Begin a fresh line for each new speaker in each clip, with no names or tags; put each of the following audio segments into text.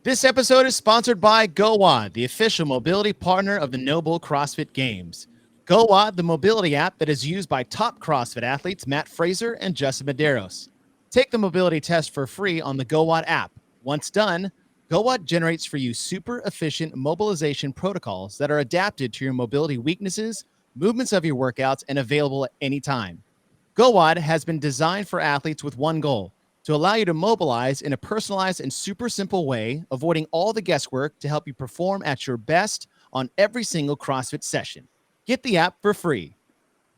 This episode is sponsored by GoWOD, the official mobility partner of the Noble CrossFit Games. GoWOD, the mobility app that is used by top CrossFit athletes Matt Fraser and Justin Medeiros. Take the mobility test for free on the GoWOD app. Once done, GoWOD generates for you super efficient mobilization protocols that are adapted to your mobility weaknesses, movements of your workouts, and available at any time. GoWOD has been designed for athletes with one goal: to allow you to mobilize in a personalized and super simple way, avoiding all the guesswork to help you perform at your best on every single CrossFit session. Get the app for free.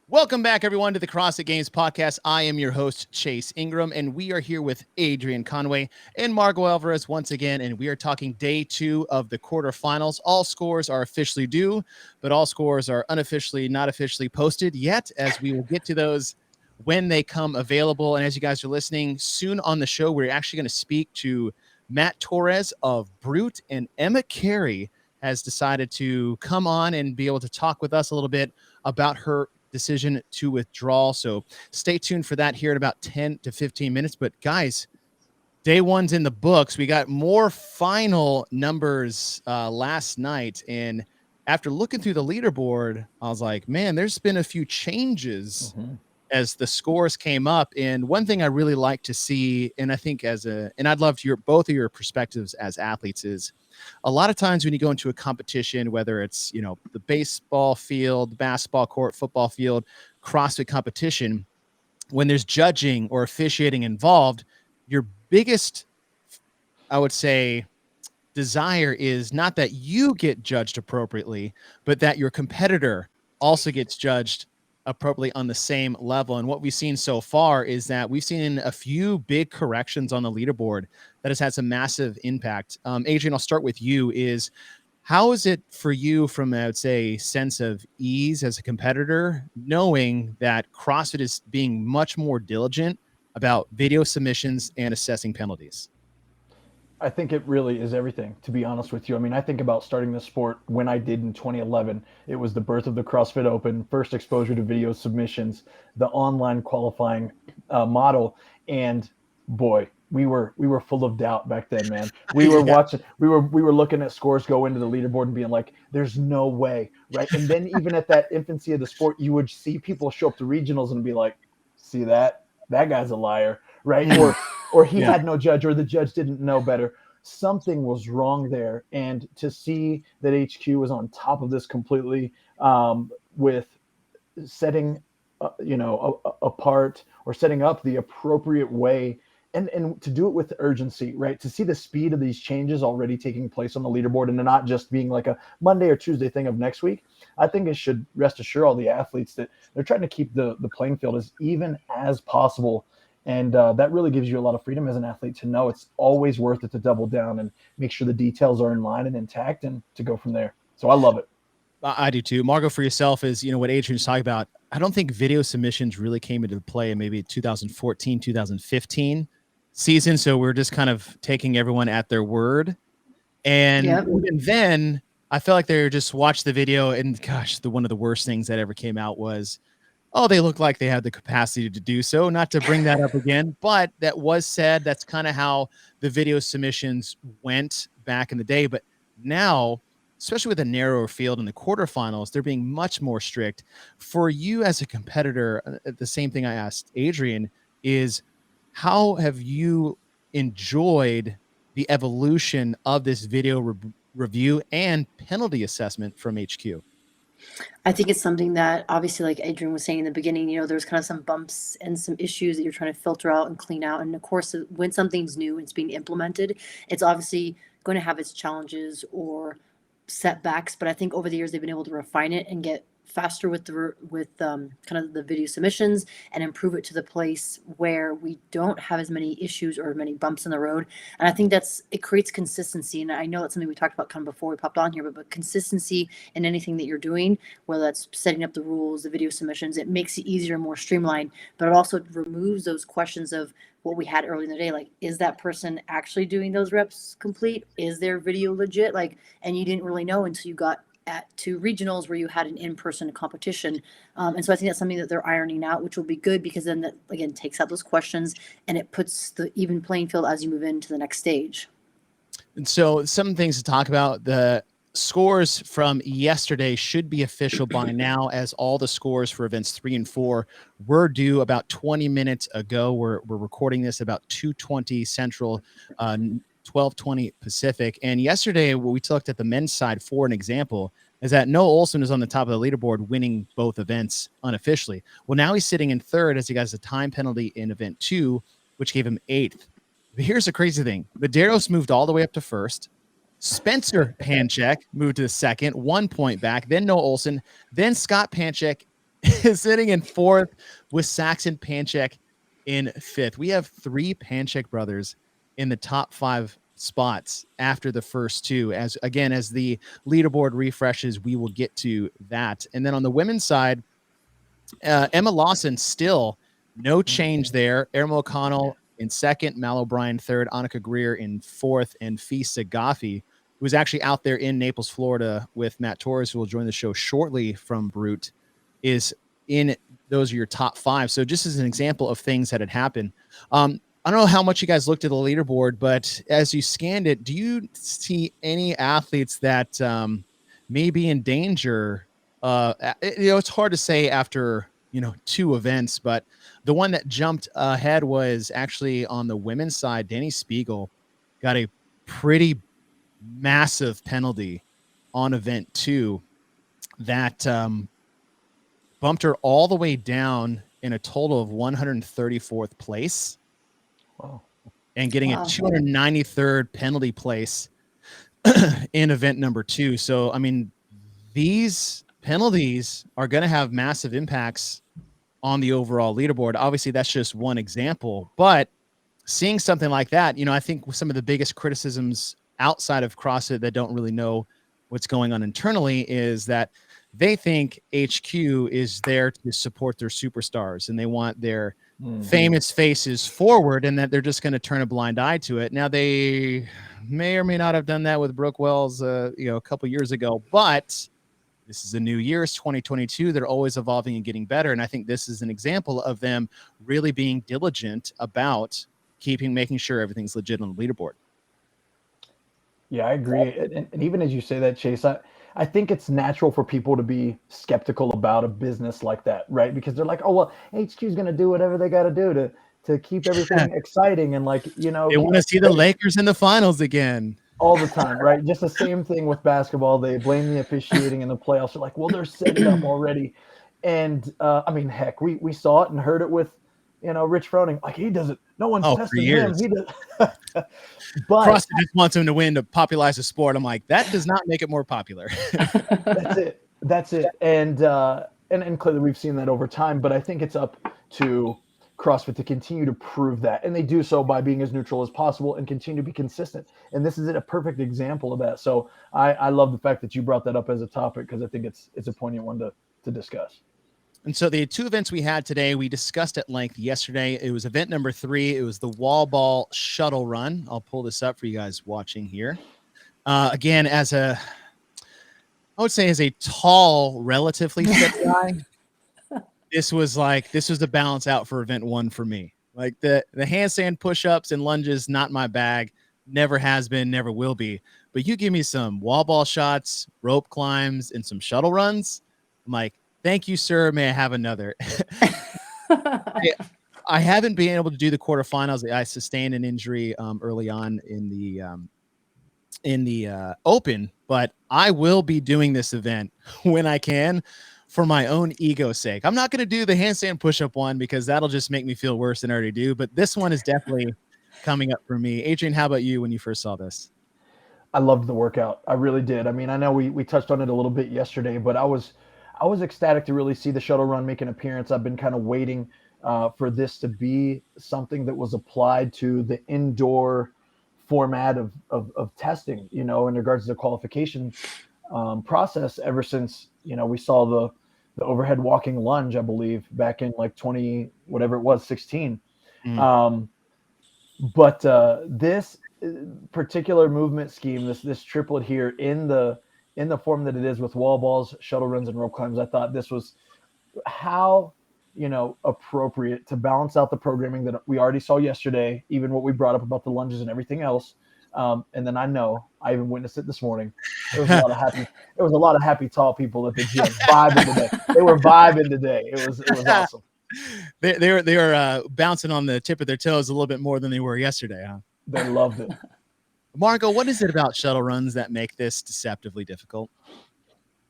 Welcome back, everyone, to the CrossFit Games podcast. I am your host, Chase Ingraham, and we are here with Adrian Conway and Margaux Alvarez once again, and we are talking day 2 of the quarterfinals. All scores are officially due, but all scores are unofficially, not officially posted yet, as we will get to those when they come available. And as you guys are listening, soon on the show, we're actually going to speak to Matt Torres of Brute, and Emma Cary has decided to come on and be able to talk with us a little bit about her decision to withdraw. So stay tuned for that here in about 10 to 15 minutes. But guys, day 1's in the books. We got more final numbers last night. And after looking through the leaderboard, I was like, man, there's been a few changes as the scores came up. And one thing I really like to see, and I think and I'd love both of your perspectives as athletes, is a lot of times when you go into a competition, whether it's, the baseball field, basketball court, football field, CrossFit competition, when there's judging or officiating involved, your biggest, I would say, desire is not that you get judged appropriately, but that your competitor also gets judged appropriately on the same level. And what we've seen so far is that we've seen a few big corrections on the leaderboard that has had some massive impact. Adrian, I'll start with you. How is it for you from, I would say, sense of ease as a competitor, knowing that CrossFit is being much more diligent about video submissions and assessing penalties?
I think it really is everything, to be honest with you. I mean, I think about starting the sport when I did in 2011. It was the birth of the CrossFit Open, first exposure to video submissions, the online qualifying model, and boy, we were full of doubt back then, man. We were watching, we were looking at scores go into the leaderboard and being like, "There's no way," right? And then even at that infancy of the sport, you would see people show up to regionals and be like, "See that guy's a liar," right? Or he had no judge, or the judge didn't know better. Something was wrong there. And to see that HQ was on top of this completely, with setting, apart or setting up the appropriate way, and to do it with urgency, right? To see the speed of these changes already taking place on the leaderboard and not just being like a Monday or Tuesday thing of next week, I think it should rest assure all the athletes that they're trying to keep the playing field as even as possible. And that really gives you a lot of freedom as an athlete to know it's always worth it to double down and make sure the details are in line and intact, and to go from there. So I love it.
I do too. Margaux, for yourself, is, what Adrian's talking about. I don't think video submissions really came into play in maybe 2014, 2015 season. So we're just kind of taking everyone at their word. And even then, I felt like they just watched the video, and gosh, one of the worst things that ever came out was, oh, they look like they had the capacity to do so. Not to bring that up again, but that was said. That's kind of how the video submissions went back in the day. But now, especially with a narrower field in the quarterfinals, they're being much more strict. For you as a competitor, the same thing I asked Adrian is, how have you enjoyed the evolution of this video review and penalty assessment from HQ?
I think it's something that, obviously, like Adrian was saying in the beginning, there's kind of some bumps and some issues that you're trying to filter out and clean out. And of course, when something's new and it's being implemented, it's obviously going to have its challenges or setbacks. But I think over the years, they've been able to refine it and get faster with kind of the video submissions and improve it to the place where we don't have as many issues or many bumps in the road. And I think it creates consistency. And I know that's something we talked about kind of before we popped on here, but consistency in anything that you're doing, whether that's setting up the rules, the video submissions, it makes it easier and more streamlined, but it also removes those questions of what we had early in the day. Like, is that person actually doing those reps complete? Is their video legit? And you didn't really know until you got to regionals where you had an in-person competition. And so I think that's something that they're ironing out, which will be good, because then that, again, takes out those questions and it puts the even playing field as you move into the next stage.
And so some things to talk about. The scores from yesterday should be official by now, as all the scores for events 3 and 4 were due about 20 minutes ago. We're recording this about 2:20 Central, 12:20 Pacific. And yesterday, what we looked at the men's side for an example is that Noah Olson is on the top of the leaderboard, winning both events unofficially. Well, now he's sitting in third as he got a time penalty in event 2, which gave him 8th. But here's the crazy thing. Medeiros moved all the way up to first. Spencer Panchek moved to the second, 1 point back. Then Noah Olson. Then Scott Panchek is sitting in fourth with Saxon Panchek in fifth. We have 3 Panchek brothers in the top 5 spots after the first 2. As the leaderboard refreshes, we will get to that. And then on the women's side, Emma Lawson still no change there. Erin O'Connell in second, Mal O'Brien third, Annika Greer in fourth, and Fee Saghafi, who was actually out there in Naples, Florida with Matt Torres, who will join the show shortly from Brute, is in those are your top 5. So just as an example of things that had happened. I don't know how much you guys looked at the leaderboard, but as you scanned it, do you see any athletes that may be in danger? It's hard to say after 2 events, but the one that jumped ahead was actually on the women's side. Danny Spiegel got a pretty massive penalty on event 2 that bumped her all the way down in a total of 134th place.
Wow.
And getting a 293rd penalty place in event number 2. So, I mean, these penalties are going to have massive impacts on the overall leaderboard. Obviously, that's just one example, but seeing something like that, I think some of the biggest criticisms outside of CrossFit that don't really know what's going on internally is that they think HQ is there to support their superstars and they want their famous faces forward, and that they're just going to turn a blind eye to it. Now, they may or may not have done that with Brooke Wells, a couple years ago, but this is a new year. It's 2022. They're always evolving and getting better. And I think this is an example of them really being diligent about making sure everything's legit on the leaderboard.
Yeah, I agree. And even as you say that, Chase, I think it's natural for people to be skeptical about a business like that, right? Because they're like, oh, well, HQ is going to do whatever they got to do to keep everything exciting. And they
want to see the Lakers in the finals again.
All the time, right? Just the same thing with basketball. They blame the officiating in the playoffs. They're like, well, they're setting up already. And heck, we saw it and heard it with, Rich Froning. Like, he does it. No one's testing him. He does. But
CrossFit just wants him to win to popularize the sport. I'm like, that does not make it more popular.
That's it. And clearly we've seen that over time. But I think it's up to CrossFit to continue to prove that, and they do so by being as neutral as possible and continue to be consistent. And this is a perfect example of that. So I love the fact that you brought that up as a topic, because I think it's a poignant one to discuss.
And so the 2 events we had today, we discussed at length yesterday. It was event number 3. It was the wall ball shuttle run. I'll pull this up for you guys watching here. Again, as a tall, relatively fit guy, this was the balance out for event 1 for me. Like the handstand push-ups and lunges, not my bag. Never has been, never will be. But you give me some wall ball shots, rope climbs, and some shuttle runs, I'm like, thank you, sir. May I have another? I haven't been able to do the quarterfinals. I sustained an injury early on in the open, but I will be doing this event when I can, for my own ego's sake. I'm not going to do the handstand push-up one because that'll just make me feel worse than I already do. But this one is definitely coming up for me. Adrian, how about you when you first saw this?
I loved the workout. I really did. I mean, I know we touched on it a little bit yesterday, but I was ecstatic to really see the shuttle run make an appearance. I've been kind of waiting for this to be something that was applied to the indoor format of testing, in regards to the qualification process ever since, we saw the overhead walking lunge, I believe, back in like 20, whatever it was, 16. But this particular movement scheme, this triplet here in the form that it is with wall balls, shuttle runs, and rope climbs, I thought this was how, appropriate to balance out the programming that we already saw yesterday, even what we brought up about the lunges and everything else. And then I even witnessed it this morning. There was a lot of happy tall people at the gym vibing today. They were vibing today. It was awesome.
They were bouncing on the tip of their toes a little bit more than they were yesterday, huh?
They loved it.
Margaux, what is it about shuttle runs that make this deceptively difficult?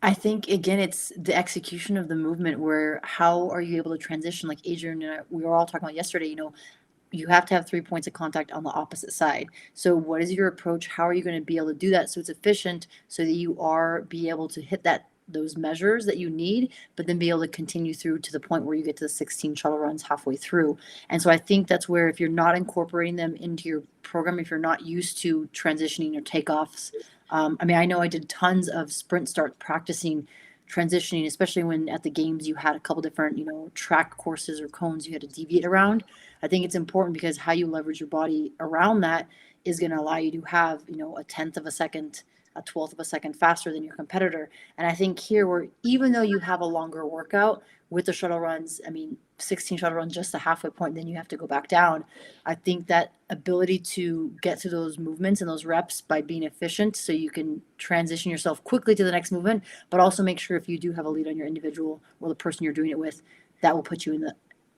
I think, again, it's the execution of the movement where how are you able to transition? Like Adrian and we were all talking about yesterday, you have to have 3 points of contact on the opposite side. So what is your approach? How are you going to be able to do that so it's efficient so that you be able to hit those measures that you need, but then be able to continue through to the point where you get to the 16 shuttle runs halfway through. And so I think that's where, if you're not incorporating them into your program, if you're not used to transitioning or takeoffs, I know I did tons of sprint start practicing transitioning, especially when at the games you had a couple different, track courses or cones you had to deviate around. I think it's important because how you leverage your body around that is going to allow you to have, a 10th of a second, a 12th of a second faster than your competitor. And I think here, where even though you have a longer workout with the shuttle runs, 16 shuttle runs, just the halfway point, then you have to go back down. I think that ability to get to those movements and those reps by being efficient so you can transition yourself quickly to the next movement, but also make sure if you do have a lead on your individual or the person you're doing it with, that will put you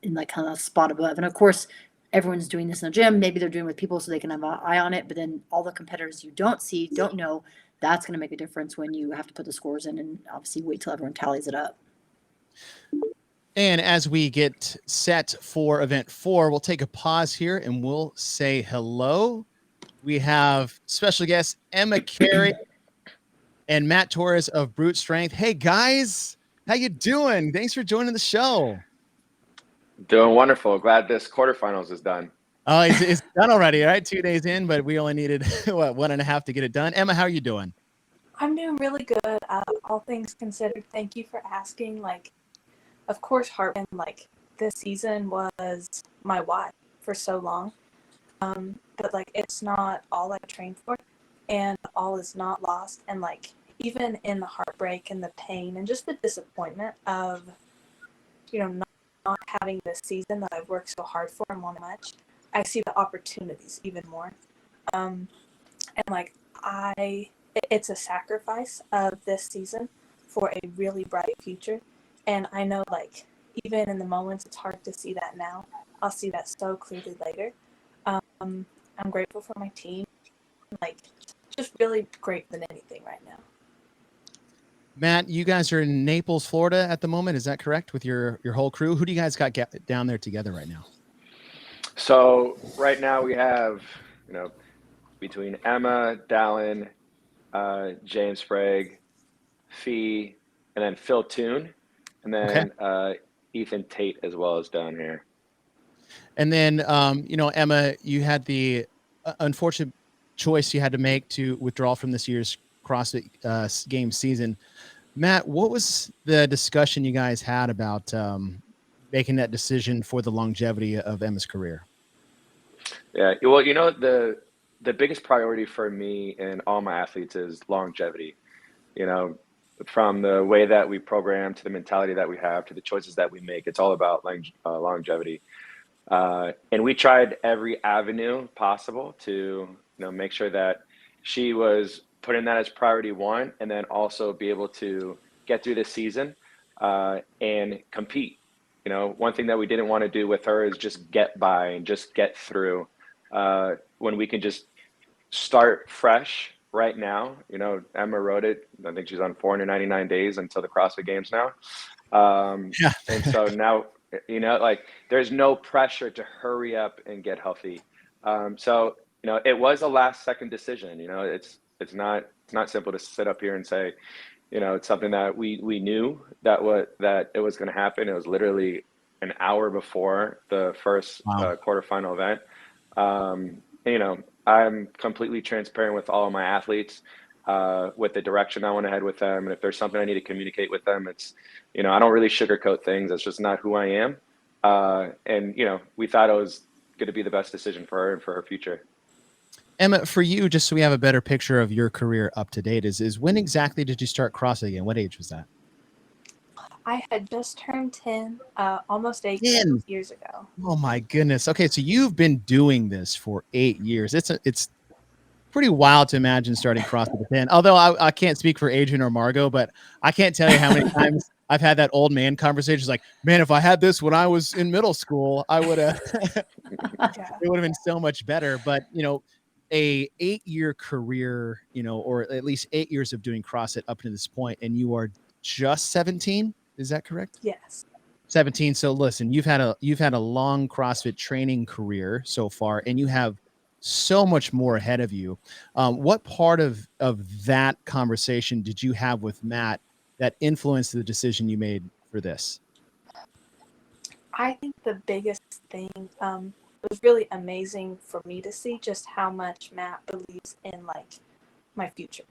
in like kind of a spot above. And of course, everyone's doing this in the gym. Maybe they're doing it with people so they can have an eye on it, but then all the competitors you don't know, that's going to make a difference when you have to put the scores in and obviously wait till everyone tallies it up.
And as we get set for event 4, we'll take a pause here and we'll say hello. We have special guests Emma Cary and Matt Torres of Brute Strength. Hey guys, how you doing? Thanks for joining the show.
Doing wonderful. Glad this quarterfinals is done.
Oh, it's done already, right? 2 days in, but we only needed 1.5 to get it done. Emma, how are you doing?
I'm doing really good. All things considered, thank you for asking. Of course, heartbreak. This season was my why for so long. But it's not all I trained for, and all is not lost. And even in the heartbreak and the pain and just the disappointment of, not having this season that I've worked so hard for and wanted much, I see the opportunities even more. It's a sacrifice of this season for a really bright future. And I know, even in the moments it's hard to see that now, I'll see that so clearly later. I'm grateful for my team. Just really great than anything right now.
Matt, you guys are in Naples, Florida at the moment. Is that correct with your whole crew? Who do you guys got down there together right now?
So right now we have, between Emma, Dallin, James Sprague, Fee, and then Phil Toon, and then Ethan Tate as well as down here. And then,
Emma, you had the unfortunate choice you had to make to withdraw from this year's CrossFit game season. Matt, what was the discussion you guys had about making that decision for the longevity of Emma's career?
Yeah, well, the biggest priority for me and all my athletes is longevity. From the way that we program to the mentality that we have to the choices that we make, it's all about longevity. And we tried every avenue possible to, make sure that she was putting that as priority one, and then also be able to get through the season and compete. One thing that we didn't want to do with her is just get by and just get through when we can just start fresh right now. Emma wrote it. I think she's on 499 days until the CrossFit Games now. And so now, there's no pressure to hurry up and get healthy. So, it was a last second decision. It's not simple to sit up here and say, it's something that we knew that it was going to happen. It was literally an hour before the first quarterfinal event. I'm completely transparent with all of my athletes, with the direction I want to head with them. And if there's something I need to communicate with them, it's, I don't really sugarcoat things. That's just not who I am. And we thought it was going to be the best decision for her and for her future.
Emma, for you, just so we have a better picture of your career up to date, is when exactly did you start CrossFit again? What age was that?
I had just turned 10, almost 8 years ago.
Oh my goodness. Okay, so you've been doing this for 8 years. It's pretty wild to imagine starting CrossFit at 10. Although I can't speak for Adrian or Margaux, but I can't tell you how many times I've had that old man conversation. Like, man, if I had this when I was in middle school, I would have.
Yeah.
It would have been so much better. But a 8-year career, or at least 8 years of doing CrossFit up to this point, and you are just 17. Is that correct?
Yes.
17. So listen, you've had a long CrossFit training career so far, and you have so much more ahead of you. What part of that conversation did you have with Matt that influenced the decision you made for this?
I think the biggest thing, it was really amazing for me to see just how much Matt believes in like my future.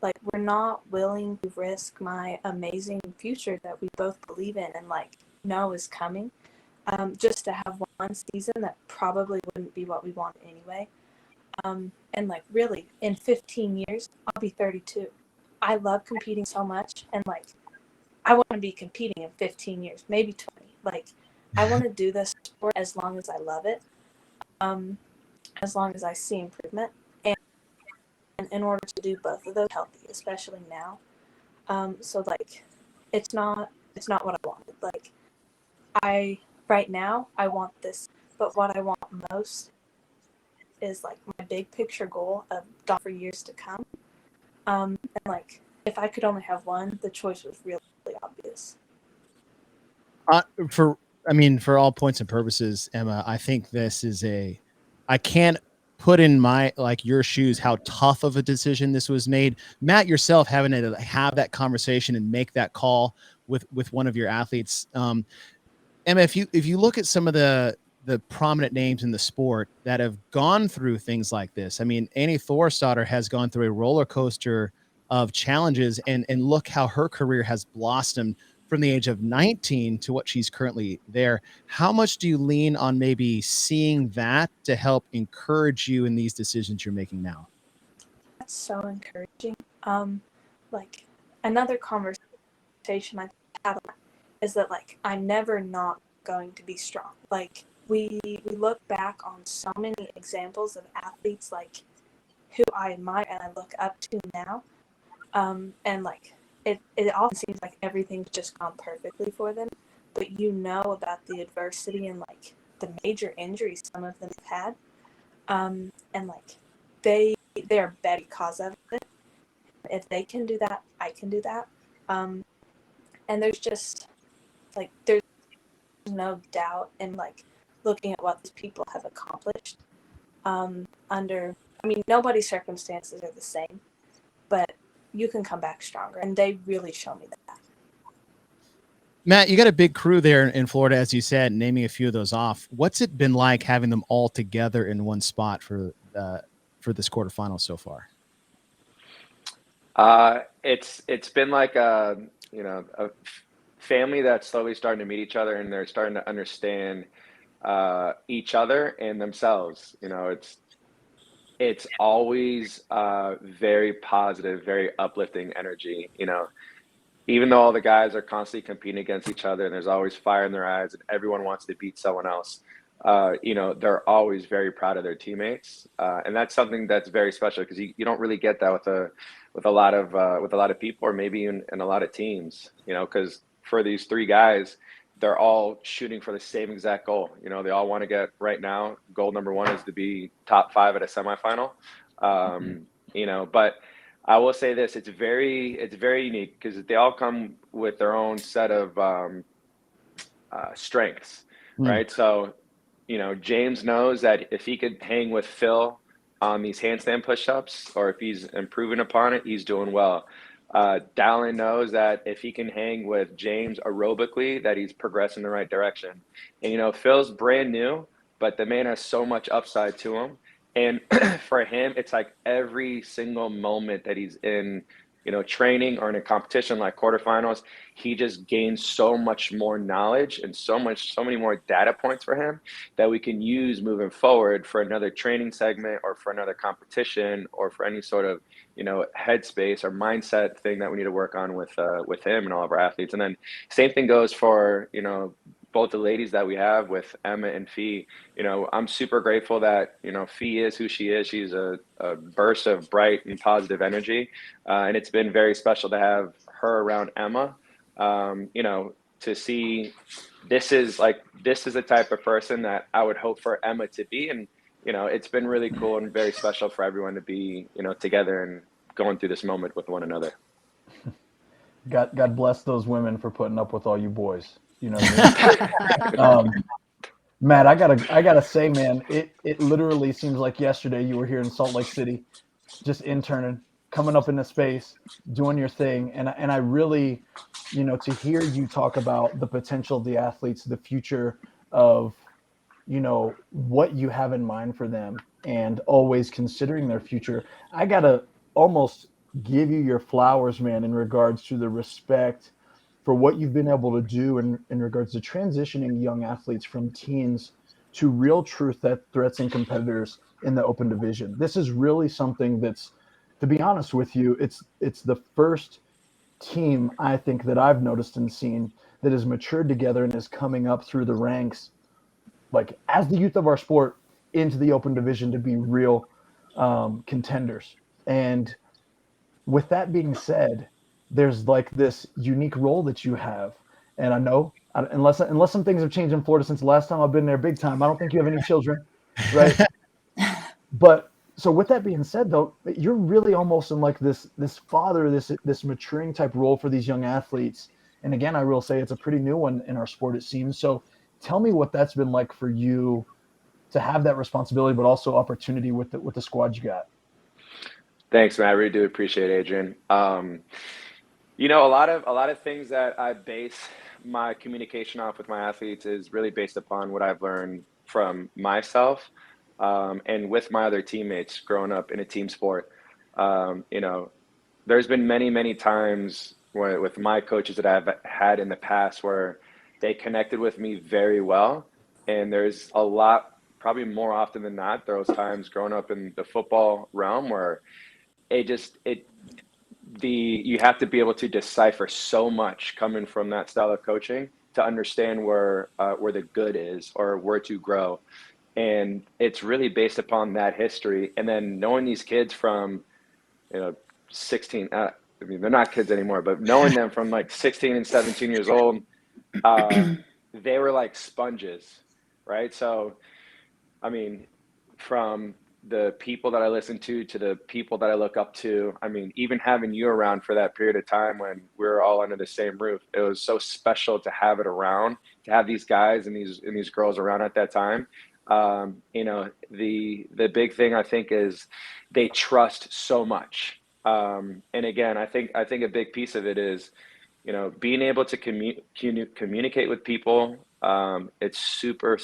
Like, we're not willing to risk my amazing future that we both believe in and like know is coming, just to have one season that probably wouldn't be what we want anyway. And like, really, in 15 years, I'll be 32. I love competing so much, and like, I want to be competing in 15 years, maybe 20. Like, I want to do this sport as long as I love it, as long as I see improvement. And in order to do both of those healthy, especially now. So like, it's not what I wanted. Like, right now I want this, but what I want most is like my big picture goal of golf for years to come. And like, if I could only have one, the choice was really obvious.
For all points and purposes, Emma, I think this is I can't put in your shoes how tough of a decision this was made. Matt, yourself having to have that conversation and make that call with one of your athletes. Emma, if you look at some of the prominent names in the sport that have gone through things like this, I mean, Annie Thorstadter has gone through a roller coaster of challenges, and look how her career has blossomed from the age of 19 to what she's currently there. How much do you lean on maybe seeing that to help encourage you in these decisions you're making now?
That's so encouraging. Like, another conversation I had is that like, I'm never not going to be strong. Like, we look back on so many examples of athletes like who I admire and I look up to now, and like, it often seems like everything's just gone perfectly for them, but about the adversity and like the major injuries some of them have had, and like, they are better because of it. If they can do that, I can do that. And there's just like, there's no doubt in like looking at what these people have accomplished, under, I mean, nobody's circumstances are the same, but you can come back stronger, and they really show me that.
Matt, you got a big crew there in Florida, as you said, naming a few of those off. What's it been like having them all together in one spot for this quarterfinal so far?
It's been like a family that's slowly starting to meet each other, and they're starting to understand each other and themselves. It's always very positive, very uplifting energy. Even though all the guys are constantly competing against each other, and there's always fire in their eyes, and everyone wants to beat someone else, they're always very proud of their teammates, and that's something that's very special, because you don't really get that with a lot of people, or maybe in a lot of teams. Because for these three guys, they're all shooting for the same exact goal. They all want to get, right now, goal number one is to be top 5 at a semifinal. But I will say this: it's very unique, because they all come with their own set of strengths, right? So, James knows that if he could hang with Phil on these handstand push-ups, or if he's improving upon it, he's doing well. Dallin knows that if he can hang with James aerobically, that he's progressing in the right direction. And Phil's brand new, but the man has so much upside to him. And for him, it's like every single moment that he's in, training or in a competition like quarterfinals, he just gains so much more knowledge and so many more data points for him that we can use moving forward for another training segment, or for another competition, or for any sort of, headspace or mindset thing that we need to work on with him and all of our athletes. And then same thing goes for, both the ladies that we have with Emma and Fee, you know, I'm super grateful that, you know, Fee is who she is. She's a burst of bright and positive energy. And it's been very special to have her around Emma, you know, to see this is the type of person that I would hope for Emma to be. And, you know, it's been really cool and very special for everyone to be, you know, together and going through this moment with one another.
God bless those women for putting up with all you boys. You know what I mean? Matt, I gotta say, man, it literally seems like yesterday you were here in Salt Lake City, just interning, coming up into space, doing your thing, and I really, you know, to hear you talk about the potential of the athletes, the future of, you know, what you have in mind for them, and always considering their future. I gotta almost give you your flowers, man, in regards to the respect for what you've been able to do in regards to transitioning young athletes from teens to real true threats and competitors in the open division. This is really something that's, to be honest with you, it's the first team I think that I've noticed and seen that has matured together and is coming up through the ranks, like as the youth of our sport, into the open division to be real contenders. And with that being said, there's like this unique role that you have. And I know, unless some things have changed in Florida since the last time I've been there big time, I don't think you have any children, right? But so with that being said, though, you're really almost in like this father, this maturing type role for these young athletes. And again, I will say it's a pretty new one in our sport, it seems. So tell me what that's been like for you to have that responsibility, but also opportunity with the squad you got.
Thanks, man. I really do appreciate it, Adrian. You know, a lot of things that I base my communication off with my athletes is really based upon what I've learned from myself and with my other teammates growing up in a team sport. You know, there's been many times with my coaches that I've had in the past where they connected with me very well. And there's a lot, probably more often than not, those times growing up in the football realm where you have to be able to decipher so much coming from that style of coaching to understand where the good is or where to grow. And it's really based upon that history. And then knowing these kids from, you know, 16, I mean, they're not kids anymore, but knowing them from like 16 and 17 years old, they were like sponges, right? So, I mean, from the people that I listen to the people that I look up to, I mean, even having you around for that period of time when we were all under the same roof, it was so special to have it around, to have these guys and these girls around at that time. You know, the big thing I think is they trust so much. And again, I think a big piece of it is, you know, being able to communicate with people. It's super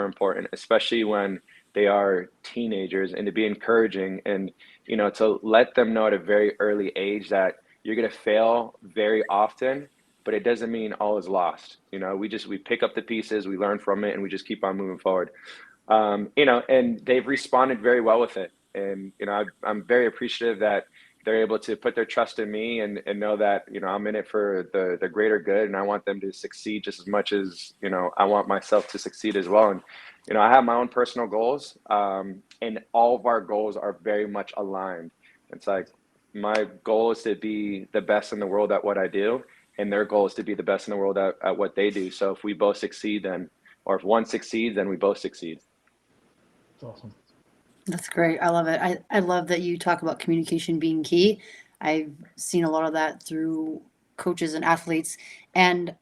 important, especially when they are teenagers, and to be encouraging and, you know, to let them know at a very early age that you're going to fail very often, but it doesn't mean all is lost. You know, we pick up the pieces, we learn from it, and we just keep on moving forward. You know, and they've responded very well with it. And, you know, I'm very appreciative that they're able to put their trust in me and know that, you know, I'm in it for the greater good, and I want them to succeed just as much as, you know, I want myself to succeed as well. And, you know, I have my own personal goals, and all of our goals are very much aligned. It's like my goal is to be the best in the world at what I do, and their goal is to be the best in the world at what they do. So if we both succeed, or if one succeeds, then we both succeed.
That's awesome.
That's great. I love it. I love that you talk about communication being key. I've seen a lot of that through coaches and athletes. And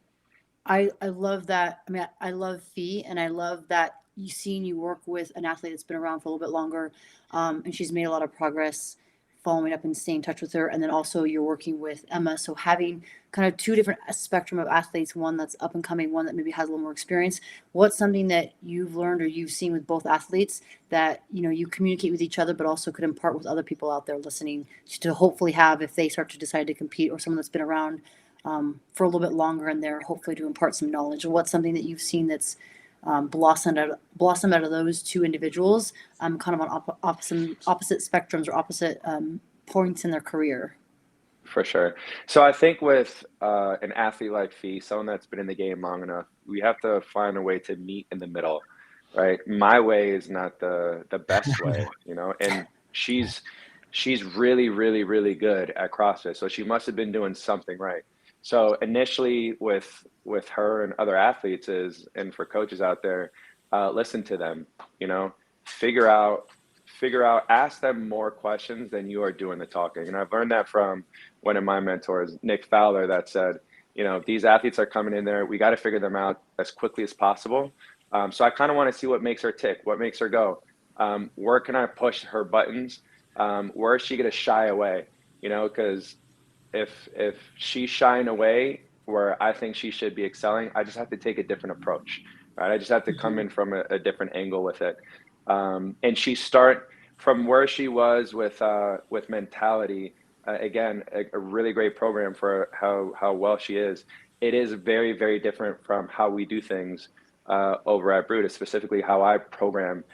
I love that. I mean, I love Fee, and I love that you work with an athlete that's been around for a little bit longer. And she's made a lot of progress following up and staying in touch with her. And then also you're working with Emma. So having kind of two different spectrum of athletes, one that's up and coming, one that maybe has a little more experience. What's something that you've learned or you've seen with both athletes that, you know, you communicate with each other, but also could impart with other people out there listening to hopefully have, if they start to decide to compete, or someone that's been around for a little bit longer and there hopefully to impart some knowledge? Or what's something that you've seen that's blossomed out of those two individuals, kind of on opposite spectrums or opposite points in their career?
For sure. So I think with an athlete like Fee, someone that's been in the game long enough, we have to find a way to meet in the middle, right? My way is not the best way, you know, and she's really, really, really good at CrossFit. So she must have been doing something right. So initially with her and other athletes is, and for coaches out there, listen to them, you know, figure out, ask them more questions than you are doing the talking. And I've learned that from one of my mentors, Nick Fowler, that said, you know, these athletes are coming in there. We got to figure them out as quickly as possible. So I kind of want to see what makes her tick, what makes her go. Where can I push her buttons? Where is she going to shy away? You know, because if she's shying away where I think she should be excelling, I just have to take a different approach, right? I just have to come in from a different angle with it. And she start from where she was with mentality. Again, a really great program for how well she is. It is very, very different from how we do things over at Brutus, specifically how I program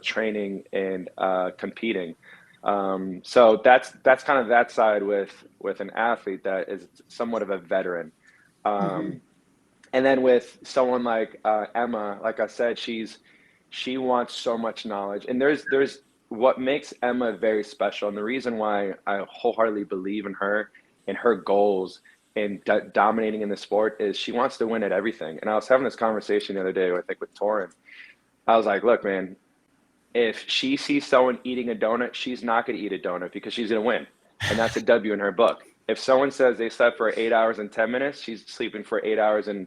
training and competing. So that's kind of that side with an athlete that is somewhat of a veteran. And then with someone like Emma, like I said, she wants so much knowledge, and there's what makes Emma very special, and the reason why I wholeheartedly believe in her and her goals and dominating in the sport is she wants to win at everything. And I was having this conversation the other day, I think with Torres. I was like, look, man, if she sees someone eating a donut, she's not going to eat a donut because she's going to win, and that's a W in her book. If someone says they slept for 8 hours and 10 minutes, she's sleeping for 8 hours and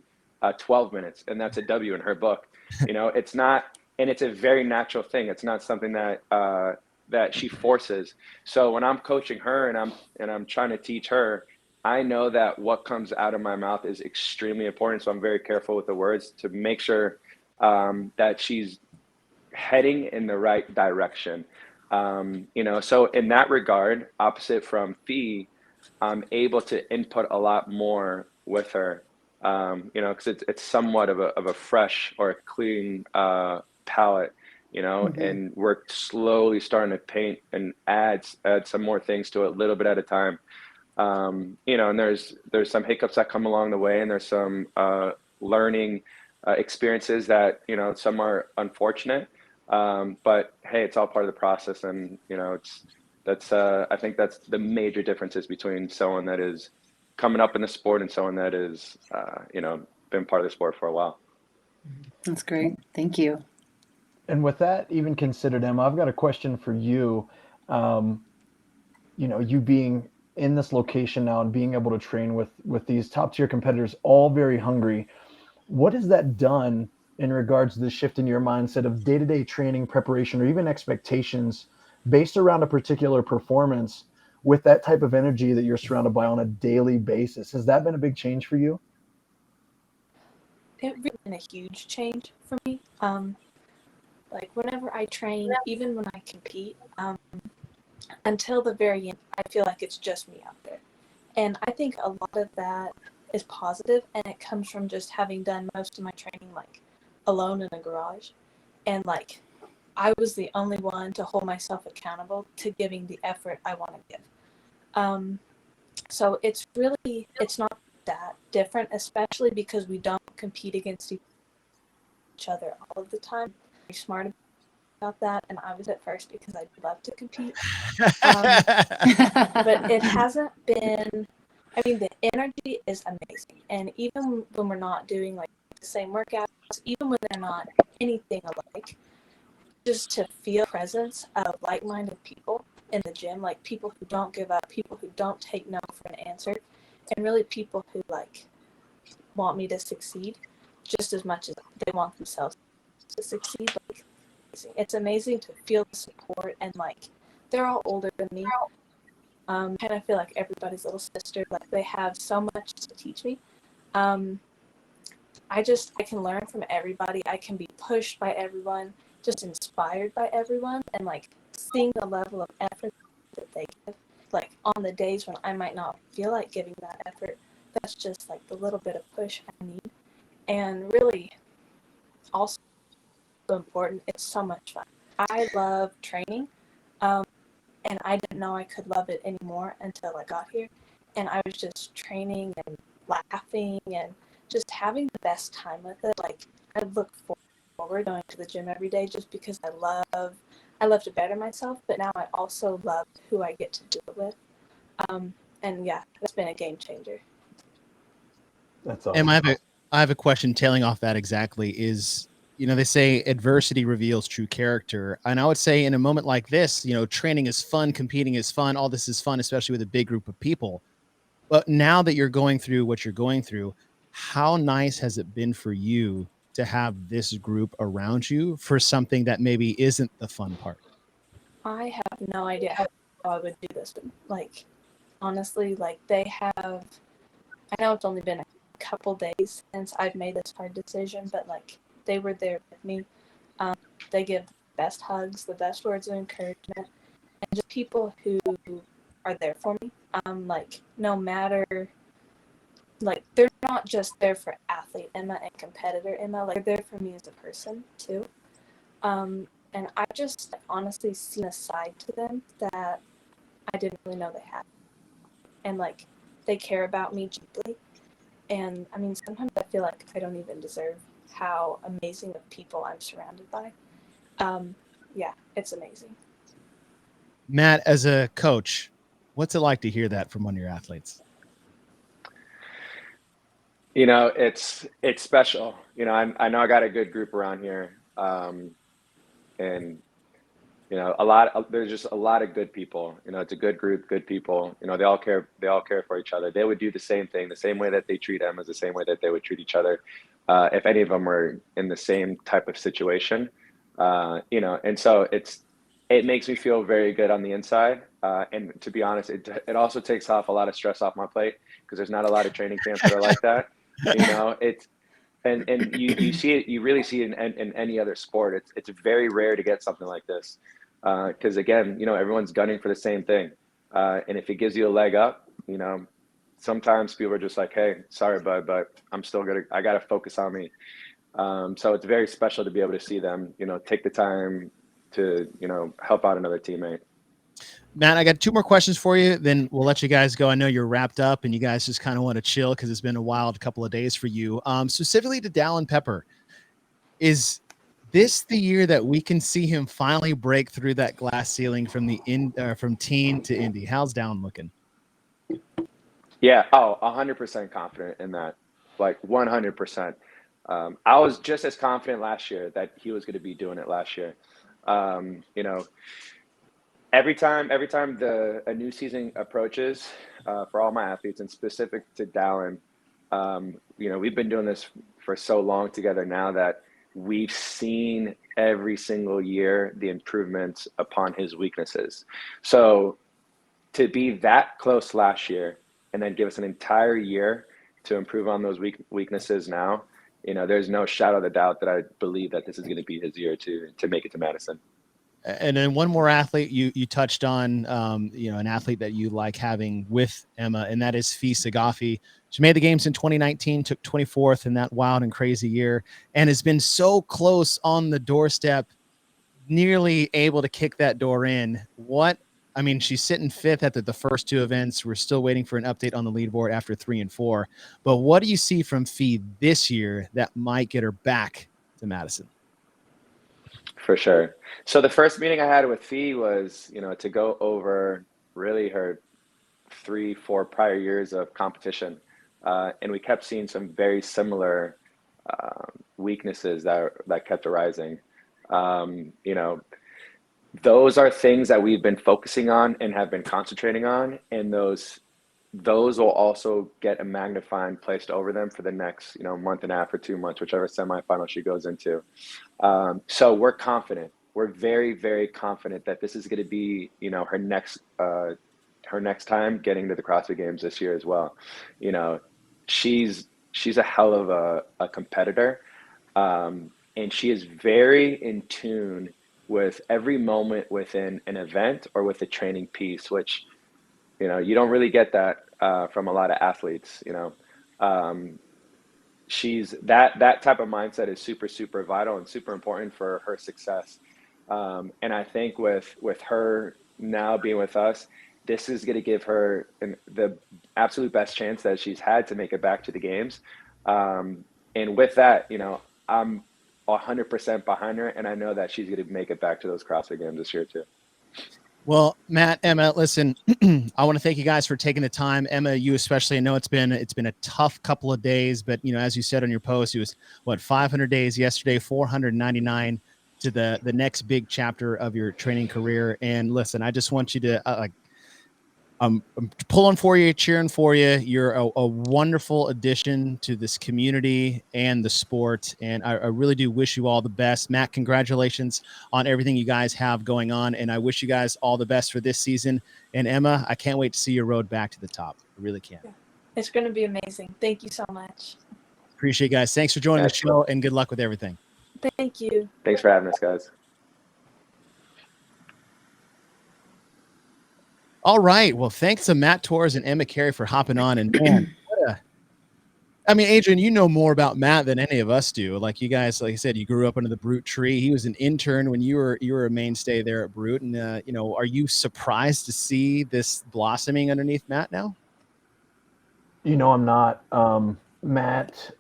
12 minutes, and that's a W in her book. You know, it's not. And it's a very natural thing. It's not something that that she forces. So when I'm coaching her and I'm trying to teach her, I know that what comes out of my mouth is extremely important. So I'm very careful with the words to make sure that she's heading in the right direction. You know, so in that regard, opposite from Fee, I'm able to input a lot more with her. You know, because it's somewhat of a fresh or a clean palette, you know, and we're slowly starting to paint and add some more things to it, a little bit at a time. You know, and there's some hiccups that come along the way, and there's some learning experiences that, you know, some are unfortunate, but hey, it's all part of the process. And you know, I think that's the major differences between someone that is coming up in the sport and someone that is you know, been part of the sport for a while.
That's great. Thank you.
And with that even considered, Emma, I've got a question for you. You know, you being in this location now and being able to train with these top tier competitors, all very hungry, what has that done in regards to the shift in your mindset of day-to-day training preparation or even expectations based around a particular performance with that type of energy that you're surrounded by on a daily basis? Has that been a big change for you?
It really been a huge change for me. Like whenever I train, even when I compete, until the very end, I feel like it's just me out there. And I think a lot of that is positive, and it comes from just having done most of my training like alone in a garage. And like I was the only one to hold myself accountable to giving the effort I want to give. So it's not that different, especially because we don't compete against each other all of the time. Very smart about that, and I was at first because I love to compete. But it hasn't been, I mean, the energy is amazing. And even when we're not doing like the same workouts, even when they're not anything alike, just to feel presence of like-minded people in the gym, like people who don't give up, people who don't take no for an answer, and really people who like want me to succeed just as much as they want themselves to succeed. Like, it's amazing to feel the support, and like they're all older than me. Kind of feel like everybody's little sister. Like they have so much to teach me. I can learn from everybody. I can be pushed by everyone, just inspired by everyone, and like seeing the level of effort that they give, like on the days when I might not feel like giving that effort, that's just like the little bit of push I need. And really also important, it's so much fun. I love training, and I didn't know I could love it anymore until I got here. and I was just training and laughing and just having the best time with it. Like, I look forward going to the gym every day just because I love to better myself, but now I also love who I get to do it with. And yeah, that's been a game changer.
That's awesome.
And I have a question tailing off that exactly is, they say adversity reveals true character. And I would say in a moment like this, training is fun, competing is fun, all this is fun, especially with a big group of people. But now that you're going through what you're going through, how nice has it been for you to have this group around you for something that maybe isn't the fun part?
I have no idea how I would do this, but like, honestly, like I know it's only been a couple days since I've made this hard decision, but like they were there with me. They give the best hugs, the best words of encouragement, and just people who are there for me. Like no matter, like they're not just there for athlete Emma and competitor Emma, like they're there for me as a person too. And I just honestly seen a side to them that I didn't really know they had. And like they care about me deeply. And I mean, sometimes I feel like I don't even deserve how amazing of people I'm surrounded by. Yeah, it's amazing.
Matt, as a coach, what's it like to hear that from one of your athletes?
It's special. I know I got a good group around here. And there's just a lot of good people. It's a good group, good people. They all care for each other. They would do the same thing, the same way that they treat Emma is the same way that they would treat each other if any of them were in the same type of situation. And so it makes me feel very good on the inside. And to be honest, it also takes off a lot of stress off my plate because there's not a lot of training camps that are like that. It's and you see it, you really see it in any other sport. It's very rare to get something like this because again, everyone's gunning for the same thing, and if it gives you a leg up, sometimes people are just like, hey, sorry bud, but I gotta focus on me. So it's very special to be able to see them take the time to help out another teammate.
Matt, I got two more questions for you, then we'll let you guys go. I know you're wrapped up and you guys just kind of want to chill because it's been a wild couple of days for you. Specifically to Dallin Pepper, is this the year that we can see him finally break through that glass ceiling from from teen to Indy? How's Dallin looking?
Yeah, 100% confident in that, like 100%. I was just as confident last year that he was going to be doing it last year. Every time a new season approaches for all my athletes and specific to Dallin, we've been doing this for so long together now that we've seen every single year the improvements upon his weaknesses. So to be that close last year and then give us an entire year to improve on those weaknesses now, there's no shadow of a doubt that I believe that this is going to be his year to make it to Madison.
And then one more athlete you touched on, an athlete that you like having with Emma, and that is Saghafi. She made the games in 2019, took 24th in that wild and crazy year, and has been so close on the doorstep, nearly able to kick that door in. She's sitting fifth at the first two events. We're still waiting for an update on the leaderboard after 3 and 4. But what do you see from Fee this year that might get her back to Madison?
For sure. So the first meeting I had with Fee was, to go over really her 3-4 prior years of competition. And we kept seeing some very similar weaknesses that kept arising. Those are things that we've been focusing on and have been concentrating on. And those will also get a magnifying placed over them for the next, month and a half or 2 months, whichever semifinal she goes into. So we're confident. We're very, very confident that this is going to be, her next time getting to the CrossFit Games this year as well. She's a hell of a competitor, and she is very in tune with every moment within an event or with a training piece, which you don't really get that from a lot of athletes. She's that type of mindset is super, super vital and super important for her success. And I think with her now being with us, this is going to give her the absolute best chance that she's had to make it back to the games. And with that, you know, I'm 100% behind her, and I know that she's going to make it back to those CrossFit Games this year too.
Well, Matt, Emma, listen, I want to thank you guys for taking the time. Emma, you especially. I know it's been a tough couple of days, but you know, as you said on your post, it was 500 days yesterday, 499 to the next big chapter of your training career. And listen, I just want you to I'm pulling for you, cheering for you. You're a wonderful addition to this community and the sport, and I really do wish you all the best. Matt, congratulations on everything you guys have going on, and I wish you guys all the best for this season. And Emma, I can't wait to see your road back to the top. I really can't.
It's going to be amazing. Thank you so much.
Appreciate you guys. Thanks for joining the show, and good luck with everything.
Thank you.
Thanks for having us, guys.
All right. Well, thanks to Matt Torres and Emma Cary for hopping on. And man, I mean, Adrian, you know more about Matt than any of us do. Like you guys, like I said, you grew up under the Brute tree. He was an intern when you were a mainstay there at Brute. And you know, are you surprised to see this blossoming underneath Matt now?
You know, I'm not. Matt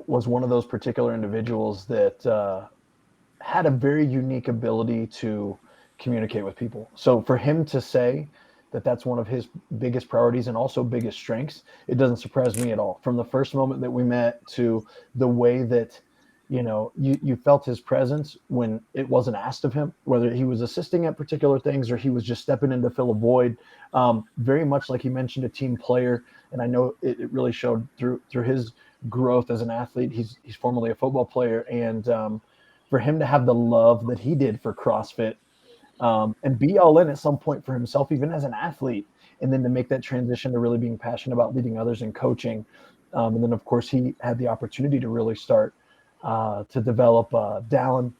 was one of those particular individuals that had a very unique ability to communicate with people. So for him to say that that's one of his biggest priorities and also biggest strengths, it doesn't surprise me at all. From the first moment that we met to the way that, you know, you felt his presence when it wasn't asked of him, whether he was assisting at particular things or he was just stepping in to fill a void. Very much like he mentioned, a team player. And I know it really showed through his growth as an athlete. He's formerly a football player. And for him to have the love that he did for CrossFit, and be all in at some point for himself, even as an athlete, and then to make that transition to really being passionate about leading others and coaching. And then, of course, he had the opportunity to really start to develop Dallin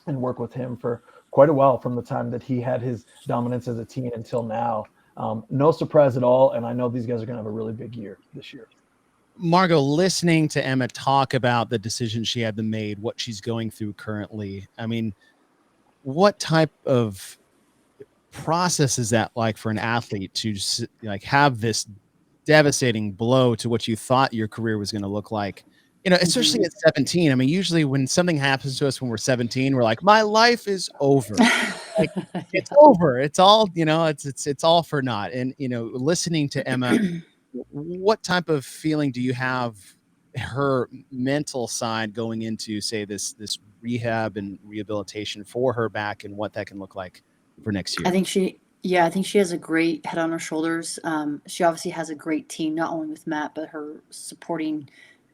and work with him for quite a while from the time that he had his dominance as a teen until now. No surprise at all. And I know these guys are going to have a really big year this year.
Margaux, listening to Emma talk about the decision she had to make, what she's going through currently, I mean, what type of process is that like for an athlete to like have this devastating blow to what you thought your career was going to look like? You know, especially at 17. I mean, usually when something happens to us when we're 17, we're like, my life is over. Like, it's over. It's all, you know, it's all for naught. And, you know, listening to Emma, what type of feeling do you have her mental side going into, say, this rehab and rehabilitation for her back and what that can look like for next year?
I think she has a great head on her shoulders. She obviously has a great team, not only with Matt, but her supporting,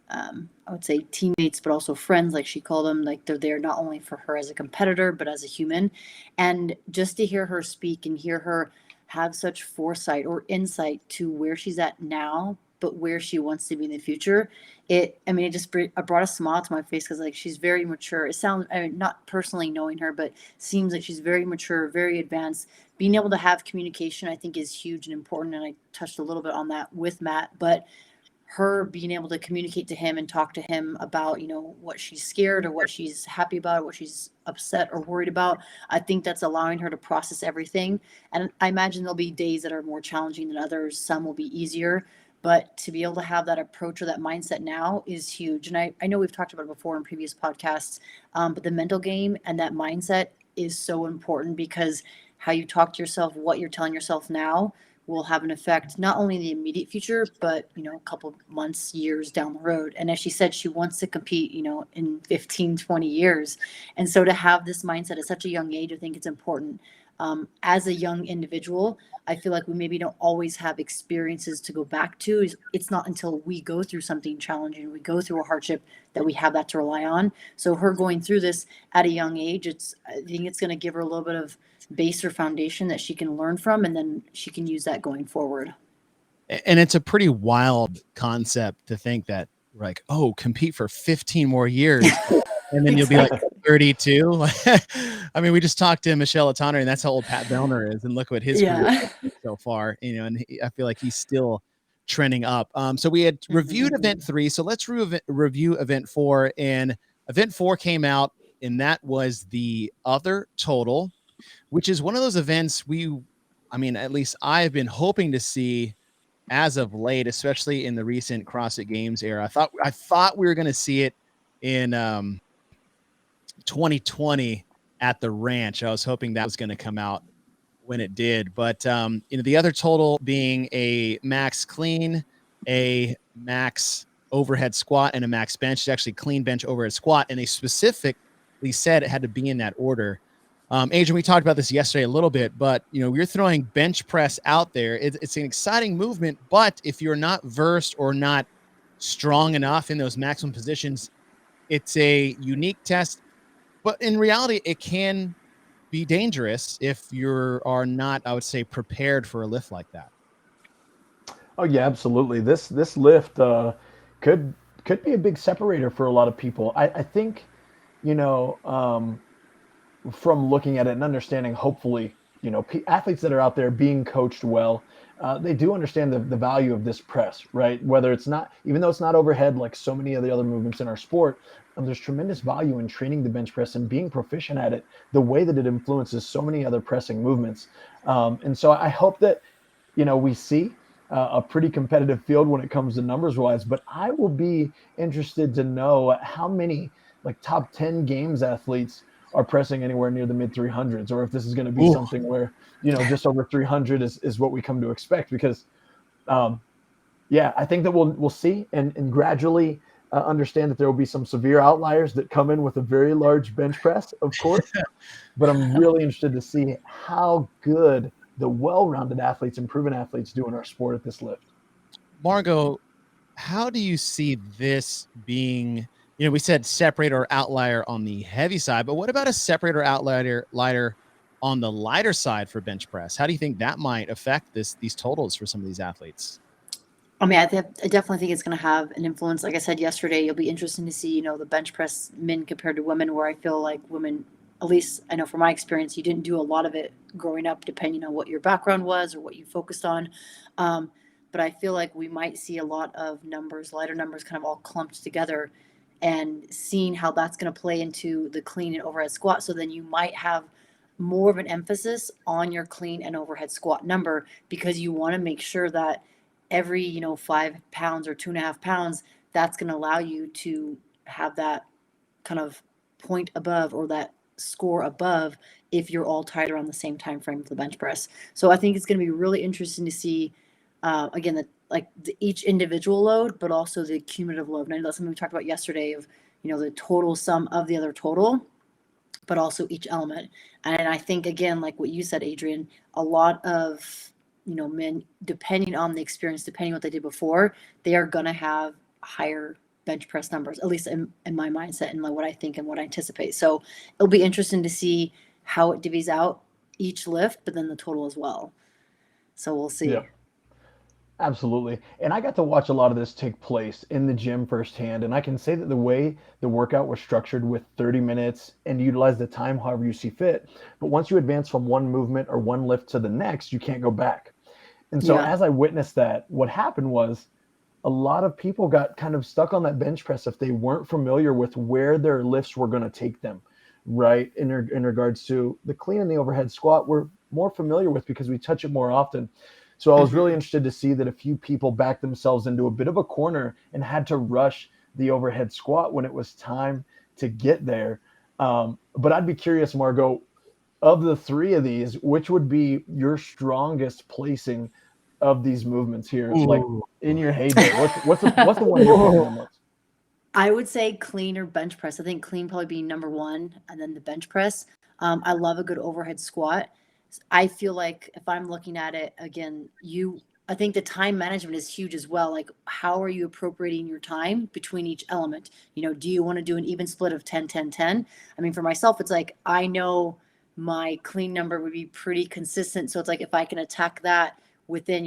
I would say teammates, but also friends, like she called them. Like they're there not only for her as a competitor, but as a human. And just to hear her speak and hear her have such foresight or insight to where she's at now, but where she wants to be in the future, it just brought a smile to my face, because like she's very mature. It sounds, I mean, not personally knowing her, but seems like she's very mature, very advanced. Being able to have communication, I think, is huge and important. And I touched a little bit on that with Matt, but her being able to communicate to him and talk to him about, you know, what she's scared or what she's happy about, or what she's upset or worried about, I think that's allowing her to process everything. And I imagine there'll be days that are more challenging than others. Some will be easier. But to be able to have that approach or that mindset now is huge. And I know we've talked about it before in previous podcasts, but the mental game and that mindset is so important, because how you talk to yourself, what you're telling yourself now, will have an effect not only in the immediate future, but, you know, a couple months, years down the road. And as she said, she wants to compete, you know, in 15, 20 years. And so to have this mindset at such a young age, I think it's important. As a young individual, I feel like we maybe don't always have experiences to go back to. It's not until we go through something challenging, we go through a hardship, that we have that to rely on. So her going through this at a young age, I think it's going to give her a little bit of base or foundation that she can learn from, and then she can use that going forward.
And it's a pretty wild concept to think that, like, oh, compete for 15 more years. And then you'll be like 32. I mean, we just talked to Michelle Atana, and that's how old Pat Bellner is. And look what his career is so far, you know, and I feel like he's still trending up. So we had reviewed event 3. So let's review event 4. And event 4 came out, and that was the other total, which is one of those events we I mean, at least I've been hoping to see as of late, especially in the recent CrossFit Games era. I thought we were going to see it in 2020 at the ranch. I was hoping that was going to come out when it did, but the other total being a max clean, a max overhead squat, and a max bench. It's actually clean bench overhead squat, and they specifically said it had to be in that order. Adrian, we talked about this yesterday a little bit, but you're throwing bench press out there. It's an exciting movement, but if you're not versed or not strong enough in those maximum positions, it's a unique test. But in reality, it can be dangerous if you are not, I would say, prepared for a lift like that.
Oh yeah, absolutely. This lift could be a big separator for a lot of people. I think, from looking at it and understanding, hopefully, athletes that are out there being coached well, they do understand the value of this press, right? Whether it's not, even though it's not overhead like so many of the other movements in our sport, there's tremendous value in training the bench press and being proficient at it, the way that it influences so many other pressing movements. And so I hope that, we see a pretty competitive field when it comes to numbers wise, but I will be interested to know how many like top 10 games athletes are pressing anywhere near the mid 300s, or if this is going to be something where, just over 300 is what we come to expect, because I think that we'll see and gradually understand that there will be some severe outliers that come in with a very large bench press, of course, but I'm really interested to see how good the well-rounded athletes and proven athletes do in our sport at this lift.
Margaux, how do you see this being, we said separator or outlier on the heavy side, but what about a separator outlier on the lighter side for bench press? How do you think that might affect these totals for some of these athletes?
I mean, I definitely think it's going to have an influence. Like I said yesterday, it'll be interesting to see, the bench press men compared to women, where I feel like women, at least I know from my experience, you didn't do a lot of it growing up, depending on what your background was or what you focused on. But I feel like we might see a lot of numbers, lighter numbers, kind of all clumped together, and seeing how that's going to play into the clean and overhead squat. So then you might have more of an emphasis on your clean and overhead squat number, because you want to make sure that every 5 pounds or 2.5 pounds, that's going to allow you to have that kind of point above, or that score above, if you're all tied around the same time frame for the bench press. So I think it's going to be really interesting to see again, each individual load, but also the cumulative load. And I know that's something we talked about yesterday, of the total sum of the other total, but also each element. And I think, again, like what you said, Adrian, a lot of men, depending on the experience, depending on what they did before, they are going to have higher bench press numbers, at least in my mindset and like what I think and what I anticipate. So it'll be interesting to see how it divvies out each lift, but then the total as well. So we'll see.
Yeah. Absolutely. And I got to watch a lot of this take place in the gym firsthand. And I can say that the way the workout was structured, with 30 minutes and utilize the time however you see fit. But once you advance from one movement or one lift to the next, you can't go back. And so as I witnessed that, what happened was a lot of people got kind of stuck on that bench press if they weren't familiar with where their lifts were going to take them, right? In regards to the clean and the overhead squat, we're more familiar with because we touch it more often. So I was really interested to see that a few people backed themselves into a bit of a corner and had to rush the overhead squat when it was time to get there. But I'd be curious, Margaux, of the three of these, which would be your strongest placing of these movements here? Ooh. Like in your heyday? What's the one you're picking the most?
I would say clean or bench press. I think clean probably being number one, and then the bench press. I love a good overhead squat. I feel like if I'm looking at it again, I think the time management is huge as well. Like, how are you appropriating your time between each element? Do you want to do an even split of 10, 10, 10? I mean, for myself, it's like, I know my clean number would be pretty consistent. So it's like, if I can attack that within,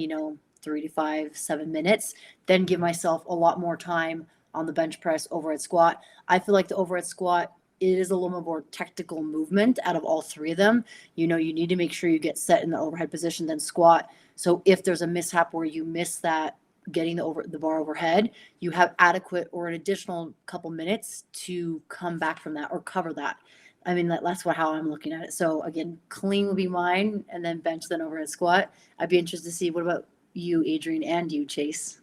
3 to 5, 7 minutes, then give myself a lot more time on the bench press, overhead squat. I feel like the overhead squat, it is a little more technical movement out of all three of them. You need to make sure you get set in the overhead position, then squat. So if there's a mishap where you miss that, getting the bar overhead, you have adequate or an additional couple minutes to come back from that or cover that. I mean, that's how I'm looking at it. So again, clean would be mine, and then bench, then overhead squat. I'd be interested to see, what about you, Adrian, and you, Chase?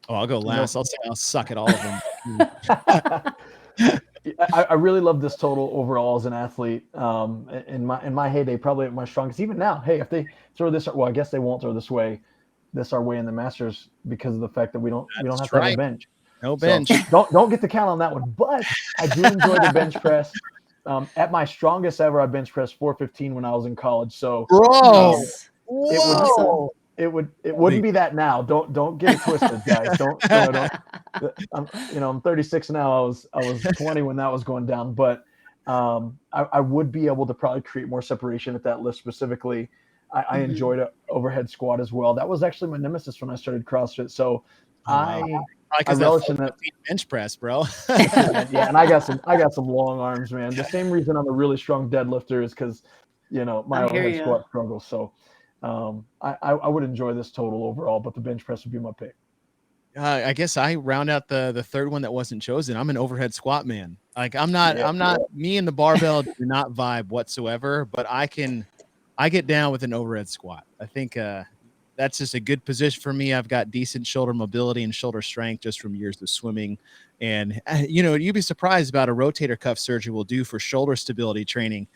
Oh, I'll go last. I'll say I'll suck at all of them.
I really love this total overall as an athlete. In my heyday, probably at my strongest. Even now, hey, if they throw this, well, I guess they won't throw this our way in the Masters because of the fact that we don't have to have a bench.
No bench.
So don't get the count on that one. But I do enjoy the bench press. At my strongest ever, I bench pressed 415 when I was in college. So,
bro,
it wouldn't be that now. Don't get it twisted, guys. Don't. I'm 36 now. I was 20 when that was going down. But I would be able to probably create more separation at that lift specifically. I enjoyed an overhead squat as well. That was actually my nemesis when I started CrossFit. So I relish in that
bench press, bro.
Yeah, and I got some long arms, man. The same reason I'm a really strong deadlifter is because my overhead squat struggles. So I would enjoy this total overall, but the bench press would be my pick.
I guess I round out the third one that wasn't chosen. I'm an overhead squat man. Like I'm not me and the barbell do not vibe whatsoever, but I get down with an overhead squat. I think that's just a good position for me. I've got decent shoulder mobility and shoulder strength just from years of swimming. And, you'd be surprised about a rotator cuff surgery will do for shoulder stability training,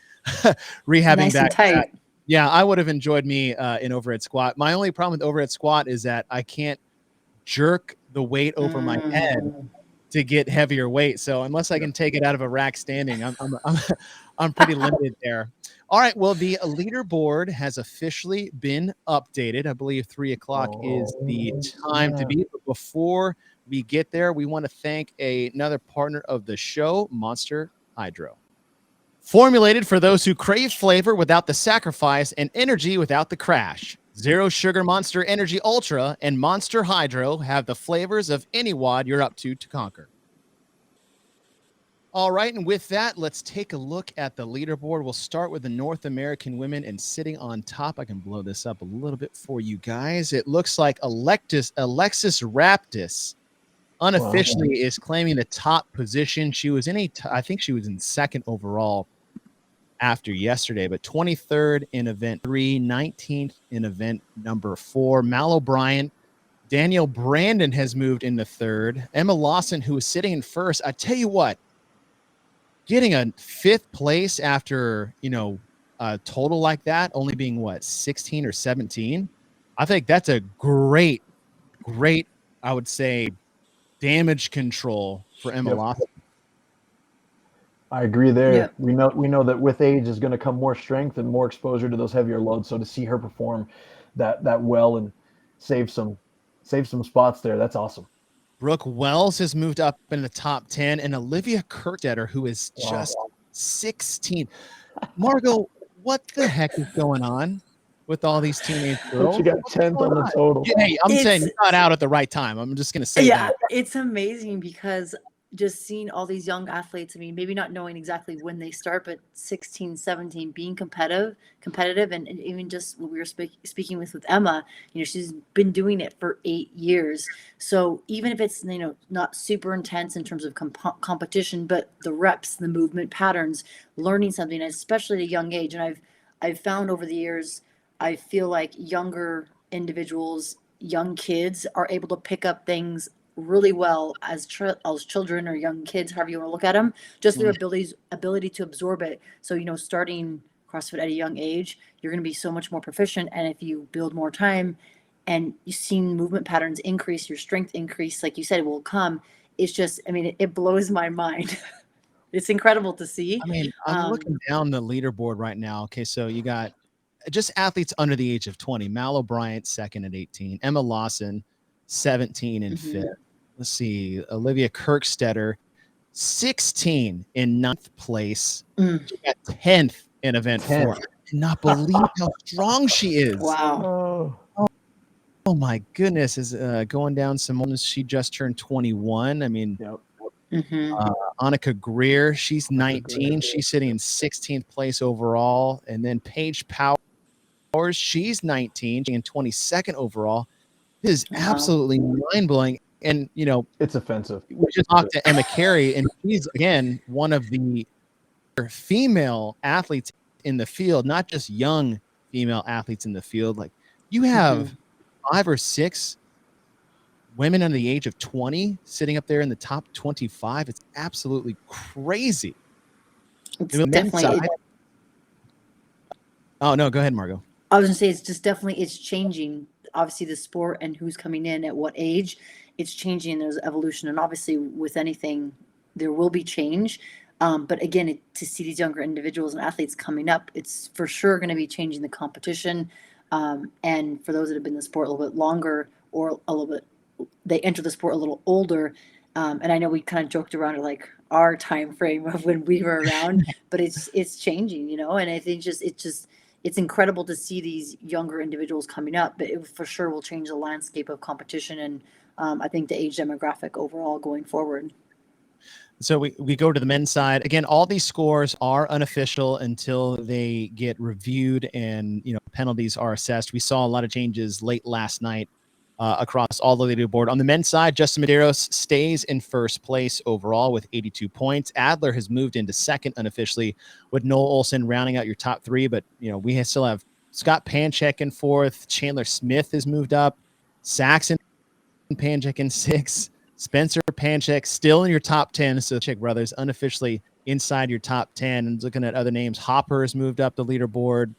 rehabbing
nice
back.
And tight.
Yeah, I would have enjoyed me in overhead squat. My only problem with overhead squat is that I can't jerk the weight over my head to get heavier weight. So unless I can take it out of a rack standing, I'm pretty limited there. All right. Well, the leaderboard has officially been updated. I believe 3:00 is the time to be. But before we get there, we want to thank another partner of the show, Monster Hydro. Formulated for those who crave flavor without the sacrifice and energy without the crash. Zero Sugar Monster Energy Ultra and Monster Hydro have the flavors of any WOD you're up to conquer. All right, and with that, let's take a look at the leaderboard. We'll start with the North American women, and sitting on top, I can blow this up a little bit for you guys. It looks like Alexis Raptis unofficially is claiming the top position. She was I think she was in second overall after yesterday, but 23rd in event 3, 19th in event number 4. Mal O'Brien, Danielle Brandon has moved into third. Emma Lawson, who was sitting in first, I tell you what, getting a 5th place after, a total like that, only being 16 or 17. I think that's a great, I would say, damage control for Emma Lawson.
I agree there.
Yep.
We know that with age is going to come more strength and more exposure to those heavier loads. So to see her perform that well and save some spots there, that's awesome.
Brooke Wells has moved up in the top 10, and Olivia Kirkdetter, who is just 16. Margaux, what the heck is going on with all these teenage girls?
She got 10th on the total.
Hey, I'm saying you're not out at the right time. I'm just going to say that.
It's amazing because just seeing all these young athletes, I mean, maybe not knowing exactly when they start, but 16, 17, being competitive, and even just what we were speaking with Emma, she's been doing it for 8 years. So even if it's, not super intense in terms of competition, but the reps, the movement patterns, learning something, especially at a young age. And I've found over the years, I feel like younger individuals, young kids are able to pick up things really well as children or young kids, however you want to look at them, just their ability to absorb it. So, starting CrossFit at a young age, you're going to be so much more proficient. And if you build more time and you've seen movement patterns increase, your strength increase, like you said, it will come. It's just, it blows my mind. It's incredible to see.
I'm looking down the leaderboard right now. Okay, so you got just athletes under the age of 20. Mal O'Brien, second at 18. Emma Lawson, 17 and 5th. Let's see, Olivia Kirkstetter, 16 in 9th place. She got 10th in event 4. I cannot believe how strong she is.
Wow.
Oh my goodness, is going down Simone. She just turned 21. Annika Greer, she's 19. She's sitting in 16th place overall. And then Paige Powers, she's 19 and 22nd overall. This is absolutely mind-blowing. And,
it's offensive.
We just talked to Emma Cary, and she's, again, one of the female athletes in the field, not just young female athletes in the field. Like you have 5 or 6 women under the age of 20 sitting up there in the top 25. It's absolutely crazy.
It's definitely.
Oh no, go ahead, Margaux.
I was gonna say it's changing. Obviously, the sport and who's coming in at what age, it's changing. There's evolution, and obviously, with anything, there will be change. But again, to see these younger individuals and athletes coming up, it's for sure going to be changing the competition. And for those that have been in the sport a little bit longer or a little bit, they enter the sport a little older. And I know we kind of joked around like our time frame of when we were around, but it's changing, you know. And I think it's incredible to see these younger individuals coming up, but it for sure will change the landscape of competition and I think the age demographic overall going forward.
So we go to the men's side. Again, all these scores are unofficial until they get reviewed and, you know, penalties are assessed. We saw a lot of changes late last night across all the leaderboard. On the men's side, Justin Medeiros stays in first place overall with 82 points. Adler has moved into second unofficially with Noel Olson rounding out your top 3. But, you know, we still have Scott Panchek in 4th. Chandler Smith has moved up. Saxon Panchek in 6th. Spencer Panchek still in your top 10. So Chick brothers unofficially inside your top 10. And looking at other names, Hopper has moved up the leaderboard.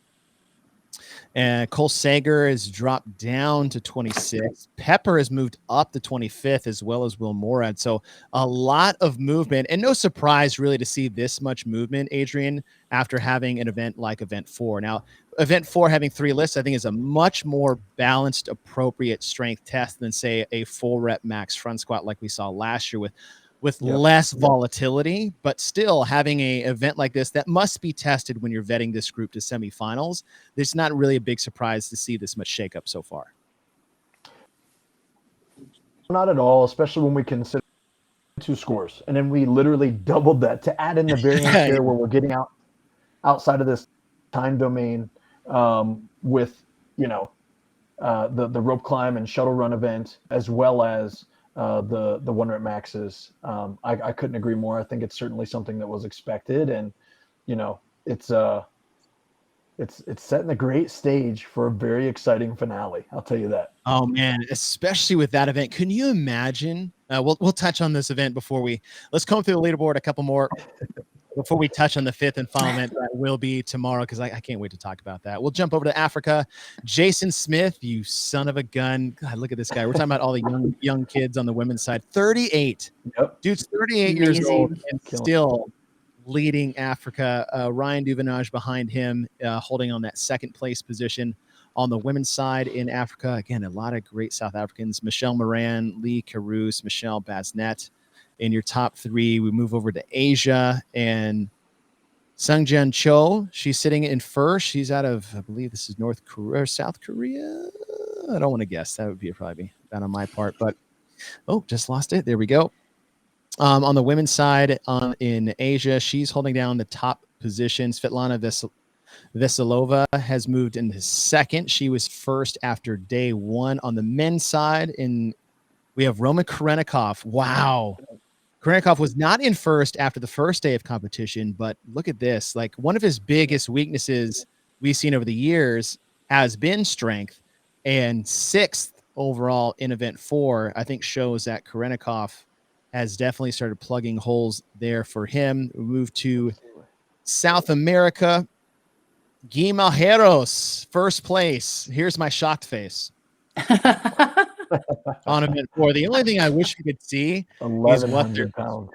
And Cole Sager has dropped down to 26. Pepper has moved up to 25th, as well as Will Morad. So a lot of movement, and no surprise really to see this much movement, Adrian, after having an event like Event 4. Now, Event 4 having 3 lists, I think, is a much more balanced, appropriate strength test than, say, a full rep max front squat like we saw last year with less volatility, but still having a event like this that must be tested when you're vetting this group to semifinals. There's not really a big surprise to see this much shakeup so far.
Not at all, especially when we consider 2 scores. And then we literally doubled that to add in the variance here where we're getting outside of this time domain with, you know, the rope climb and shuttle run event, as well as the 1 rep maxes. I couldn't agree more. I think it's certainly something that was expected, and you know, it's setting a great stage for a very exciting finale. I'll tell you that.
Oh man, especially with that event. Can you imagine? We'll touch on this event let's comb through the leaderboard a couple more before we touch on the 5th and final event that will be tomorrow, because I can't wait to talk about that. We'll jump over to Africa. Jason Smith, you son of a gun. God, look at this guy. We're talking about all the young kids on the women's side. 38.
Yep.
Dude's 38 years old and still leading Africa. Ryan Duvenage behind him, holding on that 2nd place position. On the women's side in Africa, again, a lot of great South Africans. Michelle Moran, Lee Carouse, Michelle Basnet. In your top 3, we move over to Asia, and Sungjan Cho, she's sitting in first. She's out of, I believe this is North Korea or South Korea. I don't want to guess. That would probably bad on my part, but just lost it. There we go. On the women's side in Asia, she's holding down the top positions. Svetlana Veselova has moved into 2nd. She was first after day 1. On the men's side, we have Roman Karenikov. Wow. Karenikov was not in first after the first day of competition, but look at this. Like, one of his biggest weaknesses we've seen over the years has been strength, and 6th overall in Event 4, I think shows that Karenikov has definitely started plugging holes there for him. We move to South America. Guy Malheiros, first place. Here's my shocked face. On Event 4. The only thing I wish you could see is what they're
pounds.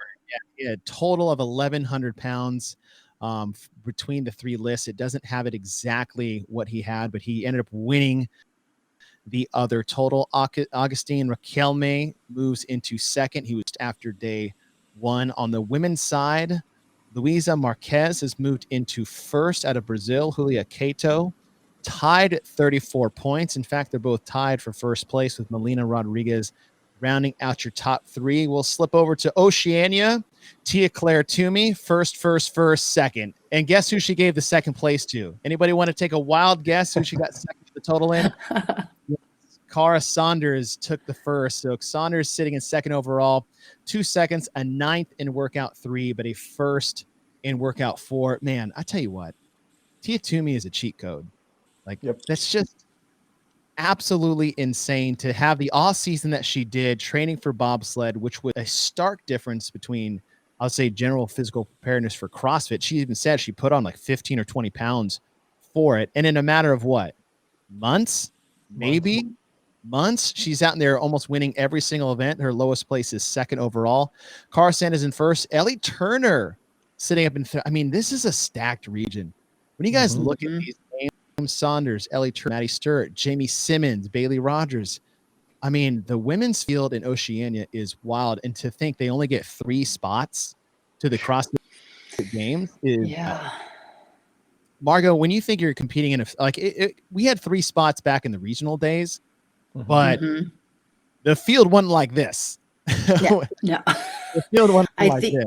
Yeah, a total of 1,100 pounds between the 3 lists. It doesn't have it exactly what he had, but he ended up winning the other total. Augustine Raquelme moves into 2nd. He was after day 1. On the women's side, Luisa Marquez has moved into 1st out of Brazil. Julia Cato tied at 34 points. In fact, they're both tied for first place with Melina Rodriguez rounding out your top 3. We'll slip over to Oceania. Tia Claire Toomey, first, 2nd. And guess who she gave the 2nd place to? Anybody want to take a wild guess who she got 2nd for the total in? Cara Saunders took the 1st. So Saunders sitting in 2nd overall, 2 seconds, a 9th in workout 3, but a 1st in workout 4. Man, I tell you what, Tia Toomey is a cheat code. Like, that's just absolutely insane to have the off season that she did training for bobsled, which was a stark difference between, I would say, general physical preparedness for CrossFit. She even said she put on like 15 or 20 pounds for it. And in a matter of what? Months? Months. She's out in there almost winning every single event. Her lowest place is 2nd overall. Cara Sanders in 1st. Ellie Turner sitting up in I mean, this is a stacked region. When you guys look at these names, Saunders, Ellie Turner, Maddie Stewart, Jamie Simmons, Bailey Rogers. I mean, the women's field in Oceania is wild. And to think they only get 3 spots to the CrossFit Games is Margaux, when you think you're competing in a we had 3 spots back in the regional days, but the field wasn't like this.
No.
The field wasn't this.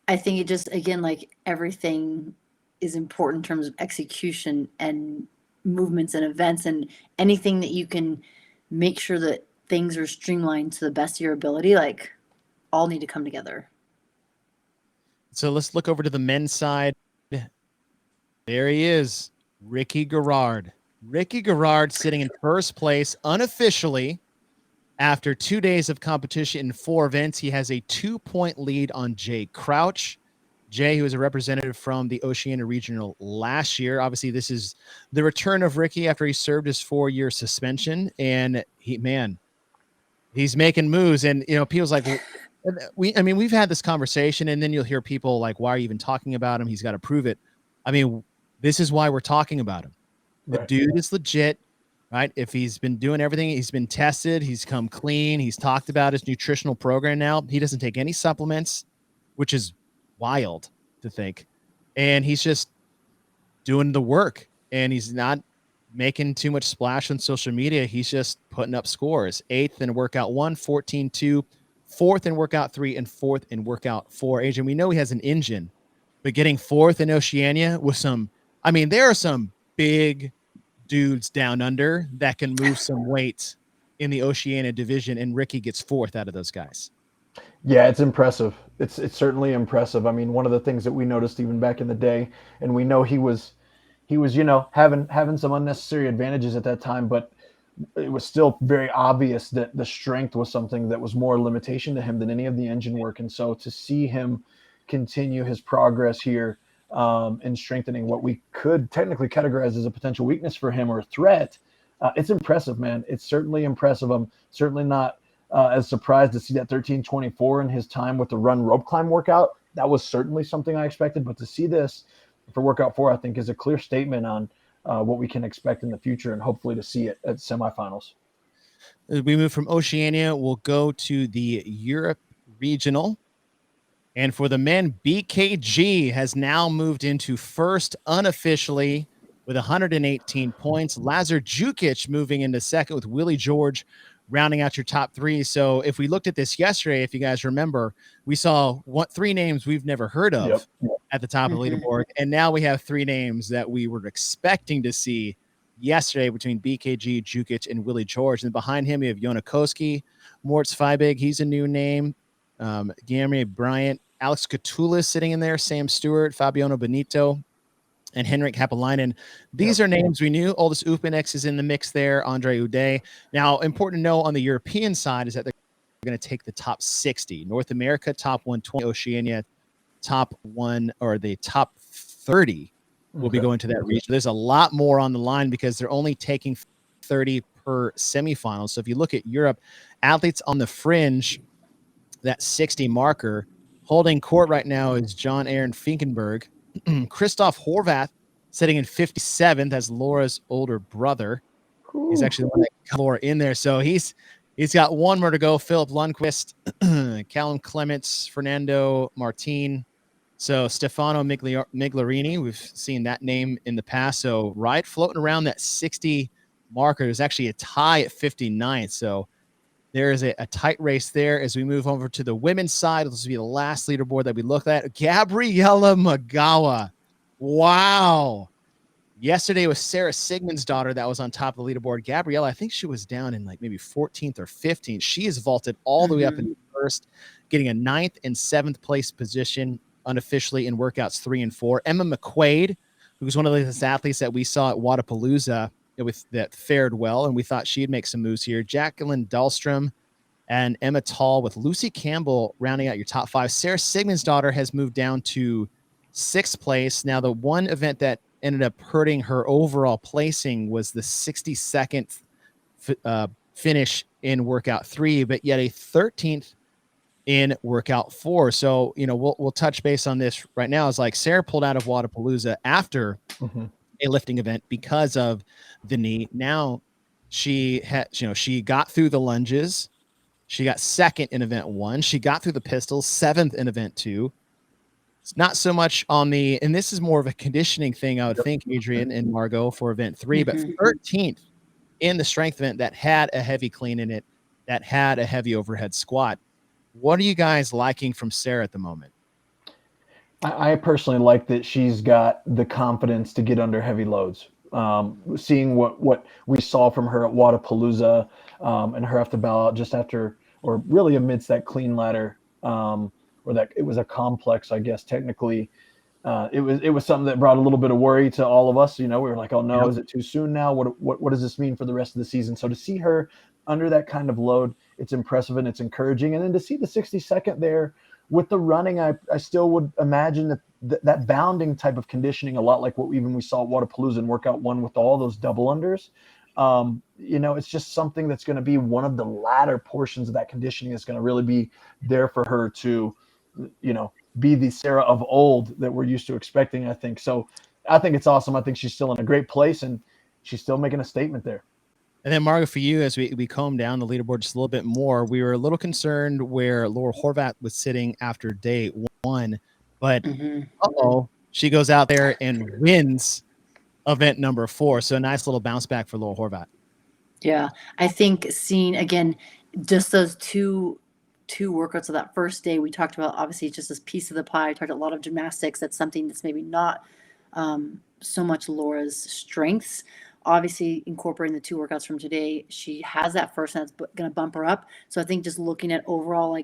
I think it just, again, like everything is important in terms of execution and movements and events, and anything that you can make sure that things are streamlined to the best of your ability, like all need to come together.
So let's look over to the men's side. There he is, Ricky Garard. Ricky Garard sitting in 1st place unofficially after 2 days of competition in 4 events. He has a 2-point lead on Jay Crouch. Jay, who is a representative from the Oceania Regional last year. Obviously, this is the return of Ricky after he served his 4-year suspension. And he's making moves. And, people's like, we've had this conversation, and then you'll hear people like, why are you even talking about him? He's got to prove it. I mean, this is why we're talking about him. The dude is legit, right? If he's been doing everything, he's been tested, he's come clean, he's talked about his nutritional program now. He doesn't take any supplements, which is wild to think. And he's just doing the work, and he's not making too much splash on social media. He's just putting up scores. 8th in workout 1, 14-2, 4th in workout 3, and 4th in workout 4. Adrian, we know he has an engine, but getting 4th in Oceania with there are some big dudes down under that can move some weight in the Oceania division, and Ricky gets 4th out of those guys.
Yeah, it's impressive. It's certainly impressive. I mean, one of the things that we noticed even back in the day, and we know he was having some unnecessary advantages at that time, but it was still very obvious that the strength was something that was more limitation to him than any of the engine work. And so to see him continue his progress here in strengthening what we could technically categorize as a potential weakness for him or a threat, it's impressive, man. It's certainly impressive. I'm certainly not as surprised to see that 13:24 in his time with the run rope climb workout. That was certainly something I expected, but to see this for workout 4, I think is a clear statement on what we can expect in the future, and hopefully to see it at semifinals.
As we move from Oceania, we'll go to the Europe Regional. And for the men, BKG has now moved into 1st unofficially with 118 points. Lazar Jukic moving into 2nd with Willie George rounding out your top 3. So if we looked at this yesterday, if you guys remember, we saw 3 names we've never heard of at the top of the leaderboard. And now we have 3 names that we were expecting to see yesterday between BKG, Jukic, and Willie George. And behind him, we have Jonakoski, Moritz Feibig. He's a new name. Guillermo Bryant, Alex Catullus sitting in there, Sam Stewart, Fabiano Benito, and Henrik Happalainen. These are names we knew. Aldous Upanex is in the mix there, Andre Uday. Now, important to know on the European side is that they're going to take the top 60. North America, top 120. Oceania, top 30 will be going to that region. There's a lot more on the line because they're only taking 30 per semifinal. So if you look at Europe, athletes on the fringe, that 60 marker, holding court right now is John Aaron Finkenberg. Christoph Horvath sitting in 57th as Laura's older brother. Ooh. He's actually the one that got Laura in there. So he's got 1 more to go. Philip Lundquist, Callum Clements, Fernando Martin. So Stefano Migliarini, we've seen that name in the past. So right floating around that 60 marker. There's actually a tie at 59th. So there is a tight race there as we move over to the women's side. This will be the last leaderboard that we look at. Gabriella Magawa. Wow. Yesterday was Sarah Sigmund's daughter that was on top of the leaderboard. Gabriella, I think she was down in like maybe 14th or 15th. She has vaulted all the way up in first, getting a 9th and 7th place position unofficially in workouts 3 and 4. Emma McQuaid, who was one of those athletes that we saw at Wodapalooza that fared well, and we thought she'd make some moves here. Jacqueline Dahlstrom and Emma Tall with Lucy Campbell rounding out your top 5. Sarah Sigmund's daughter has moved down to 6th place. Now, the one event that ended up hurting her overall placing was the 62nd finish in workout 3, but yet a 13th in workout 4. So, we'll touch base on this right now. It's like Sarah pulled out of Wodapalooza after a lifting event because of the knee. Now she had, she got through the lunges. She got 2nd in event 1. She got through the pistols, 7th in event 2. It's not so much on and this is more of a conditioning thing, I would think, Adrian and Margaux, for event 3, but 13th in the strength event that had a heavy clean in it, that had a heavy overhead squat. What are you guys liking from Sarah at the moment?
I personally like that she's got the confidence to get under heavy loads. Seeing what we saw from her at Wodapalooza, and her have to bow out just after, or really amidst that clean ladder, or that it was a complex, I guess, technically. It was something that brought a little bit of worry to all of us. We were like, oh no, is it too soon now? What does this mean for the rest of the season? So to see her under that kind of load, it's impressive and it's encouraging. And then to see the 62nd there with the running, I still would imagine that bounding type of conditioning, a lot like what we saw at Wodapalooza in workout 1 with all those double unders. It's just something that's going to be one of the latter portions of that conditioning that's going to really be there for her to, be the Sarah of old that we're used to expecting, I think. So I think it's awesome. I think she's still in a great place and she's still making a statement there.
And then, Margaux, for you, as we comb down the leaderboard just a little bit more, we were a little concerned where Laura Horvat was sitting after day 1, but she goes out there and wins event number 4. So a nice little bounce back for Laura Horvat.
Yeah, I think seeing, again, just those two workouts of that first day, we talked about, obviously, just this piece of the pie. I talked a lot of gymnastics. That's something that's maybe not so much Laura's strengths. Obviously, incorporating the 2 workouts from today, she has that first, and that's going to bump her up. So I think just looking at overall,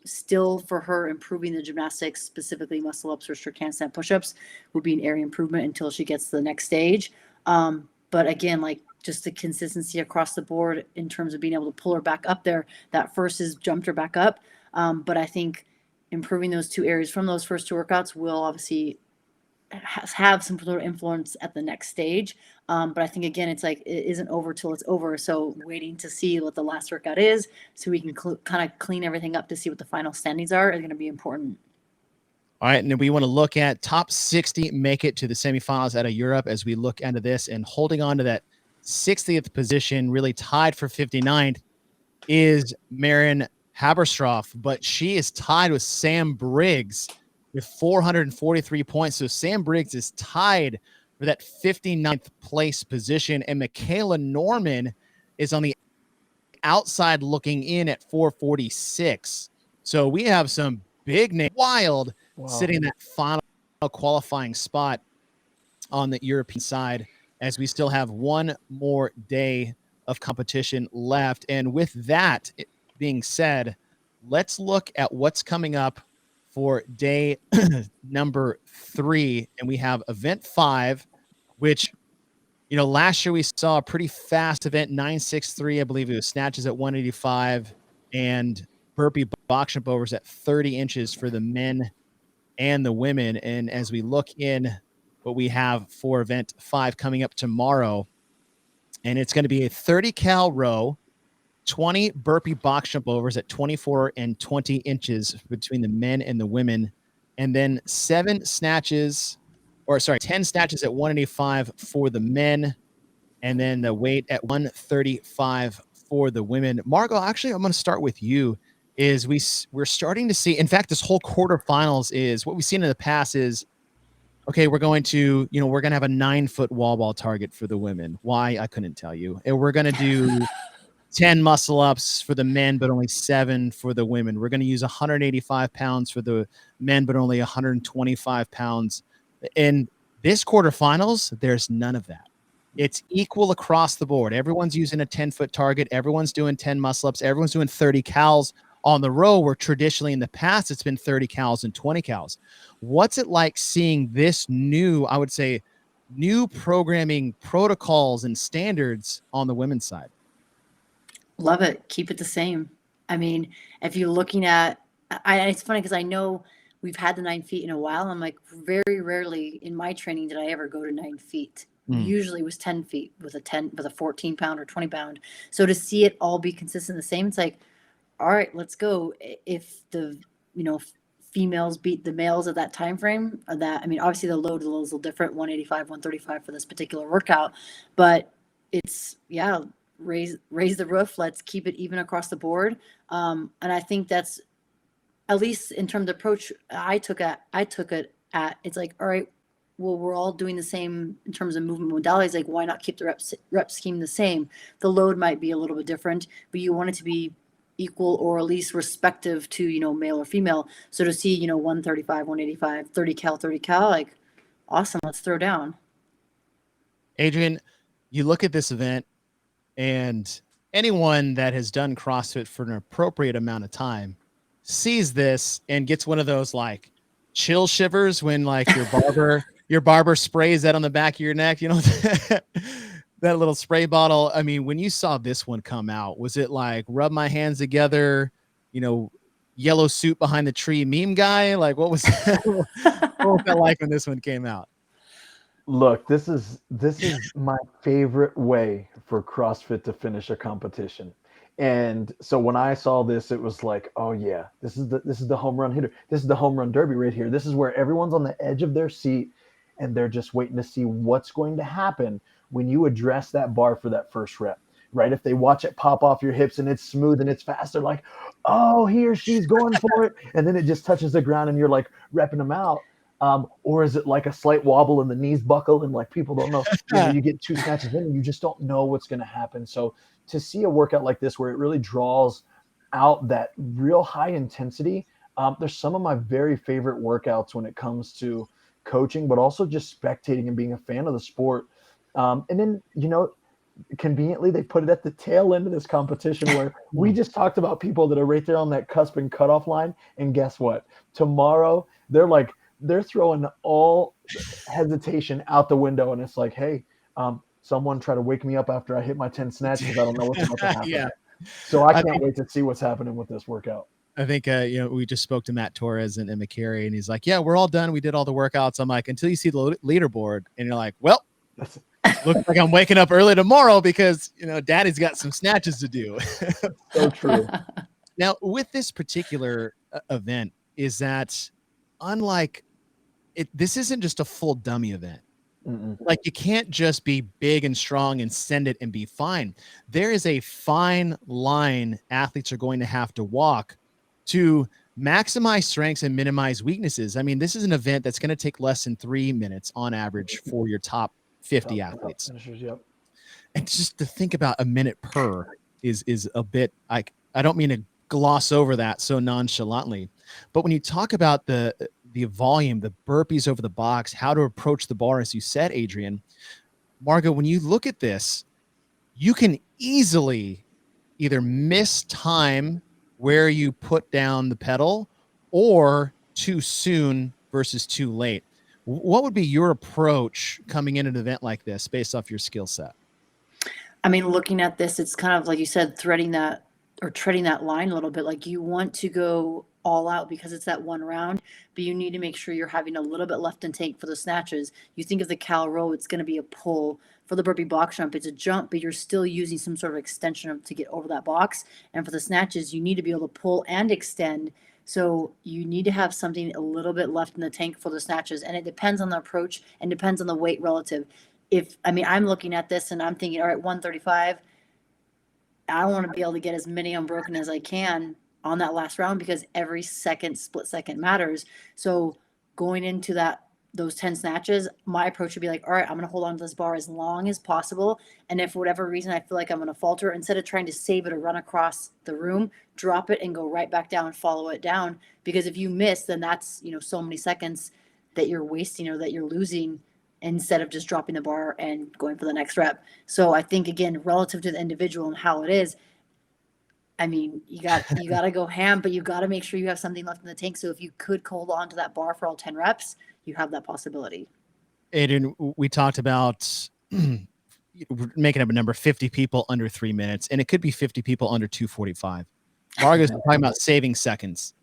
still for her improving the gymnastics, specifically muscle ups or strict handstand push-ups, would be an area improvement until she gets to the next stage. But again, just the consistency across the board in terms of being able to pull her back up there. That first has jumped her back up. But I think improving those 2 areas from those first 2 workouts will obviously have some sort of influence at the next stage. But I think, again, it's it isn't over till it's over. So waiting to see what the last workout is so we can kind of clean everything up to see what the final standings are is going to be important.
All right, and then we want to look at top 60 make it to the semifinals out of Europe as we look into this, and holding on to that 60th position, really tied for 59th, is Maren Haberstroff, but she is tied with Sam Briggs with 443 points. So Sam Briggs is tied for that 59th place position, and Michaela Norman is on the outside looking in at 446. So we have some big name, wild, sitting in that final qualifying spot on the European side, as we still have one more day of competition left. And with that being said, let's look at what's coming up for day number 3. And we have event 5, which, last year we saw a pretty fast event, 963. I believe it was snatches at 185 and burpee box jump overs at 30 inches for the men and the women. And as we look in what we have for event 5 coming up tomorrow, and it's going to be a 30 cal row, 20 burpee box jump overs at 24 and 20 inches between the men and the women, and then 10 snatches at 185 for the men, and then the weight at 135 for the women. Margaux, actually, I'm going to start with you. We're starting to see, in fact, this whole quarterfinals is what we've seen in the past is, okay, we're going to have a 9-foot wall ball target for the women. Why? I couldn't tell you. And we're going to do 10 muscle ups for the men, but only 7 for the women. We're going to use 185 pounds for the men, but only 125 pounds. In this quarterfinals, there's none of that. It's equal across the board. Everyone's using a 10-foot target. Everyone's doing 10 muscle ups. Everyone's doing 30 cals. on the row, where traditionally in the past it's been 30 cals and 20 cals. What's it like seeing this new, I would say, new programming protocols and standards on the women's side?
Love it. Keep it the same. I mean, if you're looking at, it's funny because I know we've had the 9 feet in a while. I'm like, very rarely in my training did I ever go to 9 feet. Usually it was 10 feet with a 14 pound or 20 pound. So to see it all be consistent the same, it's like, all right, let's go. If the, females beat the males at that time frame, obviously the load is a little different, 185, 135 for this particular workout, but it's, raise the roof. Let's keep it even across the board. And I think that's, at least in terms of approach I took it at, it's like, all right, well, we're all doing the same in terms of movement modalities. Like, why not keep the rep scheme the same? The load might be a little bit different, but you want it to be equal or at least respective to, male or female. So to see, 135, 185, 30 cal, like, awesome. Let's throw down.
Adrian, you look at this event, and anyone that has done CrossFit for an appropriate amount of time sees this and gets one of those like chill shivers when like your barber sprays that on the back of your neck, that little spray bottle. I mean, when you saw this one come out, was it like rub my hands together, yellow suit behind the tree meme guy? Like, what was that like when this one came out?
Look, this is my favorite way for CrossFit to finish a competition. And so when I saw this, it was like, oh yeah, this is the home run hitter. This is the home run derby right here. This is where everyone's on the edge of their seat and they're just waiting to see what's going to happen when you address that bar for that first rep, right? If they watch it pop off your hips and it's smooth and it's fast, they're like, oh, he or she's going for it. And then it just touches the ground and you're like repping them out. Or is it like a slight wobble and the knees buckle and like people don't know, you get 2 snatches in and you just don't know what's going to happen. So to see a workout like this where it really draws out that real high intensity, there's some of my very favorite workouts when it comes to coaching, but also just spectating and being a fan of the sport. And then, conveniently they put it at the tail end of this competition where we just talked about people that are right there on that cusp and cutoff line. And guess what? Tomorrow they're throwing all hesitation out the window. And it's like, hey, someone try to wake me up after I hit my 10 snatches. I don't know what's about to happen.
Yeah.
So I can't wait to see what's happening with this workout.
I think, we just spoke to Matt Torres and Emma Cary, and he's like, yeah, we're all done. We did all the workouts. I'm like, until you see the leaderboard, and you're like, well, looks like I'm waking up early tomorrow because, daddy's got some snatches to do.
So true.
Now, with this particular event, is that unlike this isn't just a full dummy event.
Mm-mm.
Like, you can't just be big and strong and send it and be fine. There is a fine line athletes are going to have to walk to maximize strengths and minimize weaknesses. I mean, this is an event that's going to take less than 3 minutes on average for your top 50 athletes.
Finishers, yep.
And just to think about a minute per is a bit like, I don't mean to gloss over that so nonchalantly, but when you talk about the volume, the burpees over the box, how to approach the bar, as you said, Adrian, Margaux, when you look at this, you can easily either miss time where you put down the pedal or too soon versus too late. What would be your approach coming in an event like this based off your skill set?
I mean, looking at this, it's kind of like you said, treading that line a little bit. Like, you want to go all out because it's that one round, but you need to make sure you're having a little bit left in tank for the snatches. You think of the cal row, it's going to be a pull. For the burpee box jump, it's a jump, but you're still using some sort of extension to get over that box. And for the snatches, you need to be able to pull and extend. So you need to have something a little bit left in the tank for the snatches. And it depends on the approach and depends on the weight relative. I'm looking at this and I'm thinking, all right, 135, I want to be able to get as many unbroken as I can on that last round because every split second matters. So going into those 10 snatches, my approach would be like, all right, I'm going to hold on to this bar as long as possible. And if for whatever reason I feel like I'm going to falter, instead of trying to save it or run across the room, drop it and go right back down and follow it down. Because if you miss, then that's, so many seconds that you're wasting or that you're losing instead of just dropping the bar and going for the next rep. So I think, again, relative to the individual and how it is, I mean, you got to go ham, but you got to make sure you have something left in the tank. So if you could hold on to that bar for all 10 reps, you have that possibility.
Adrian, we talked about making up a number, 50 people under 3 minutes, and it could be 50 people under 2:45. Margaux is talking about saving seconds.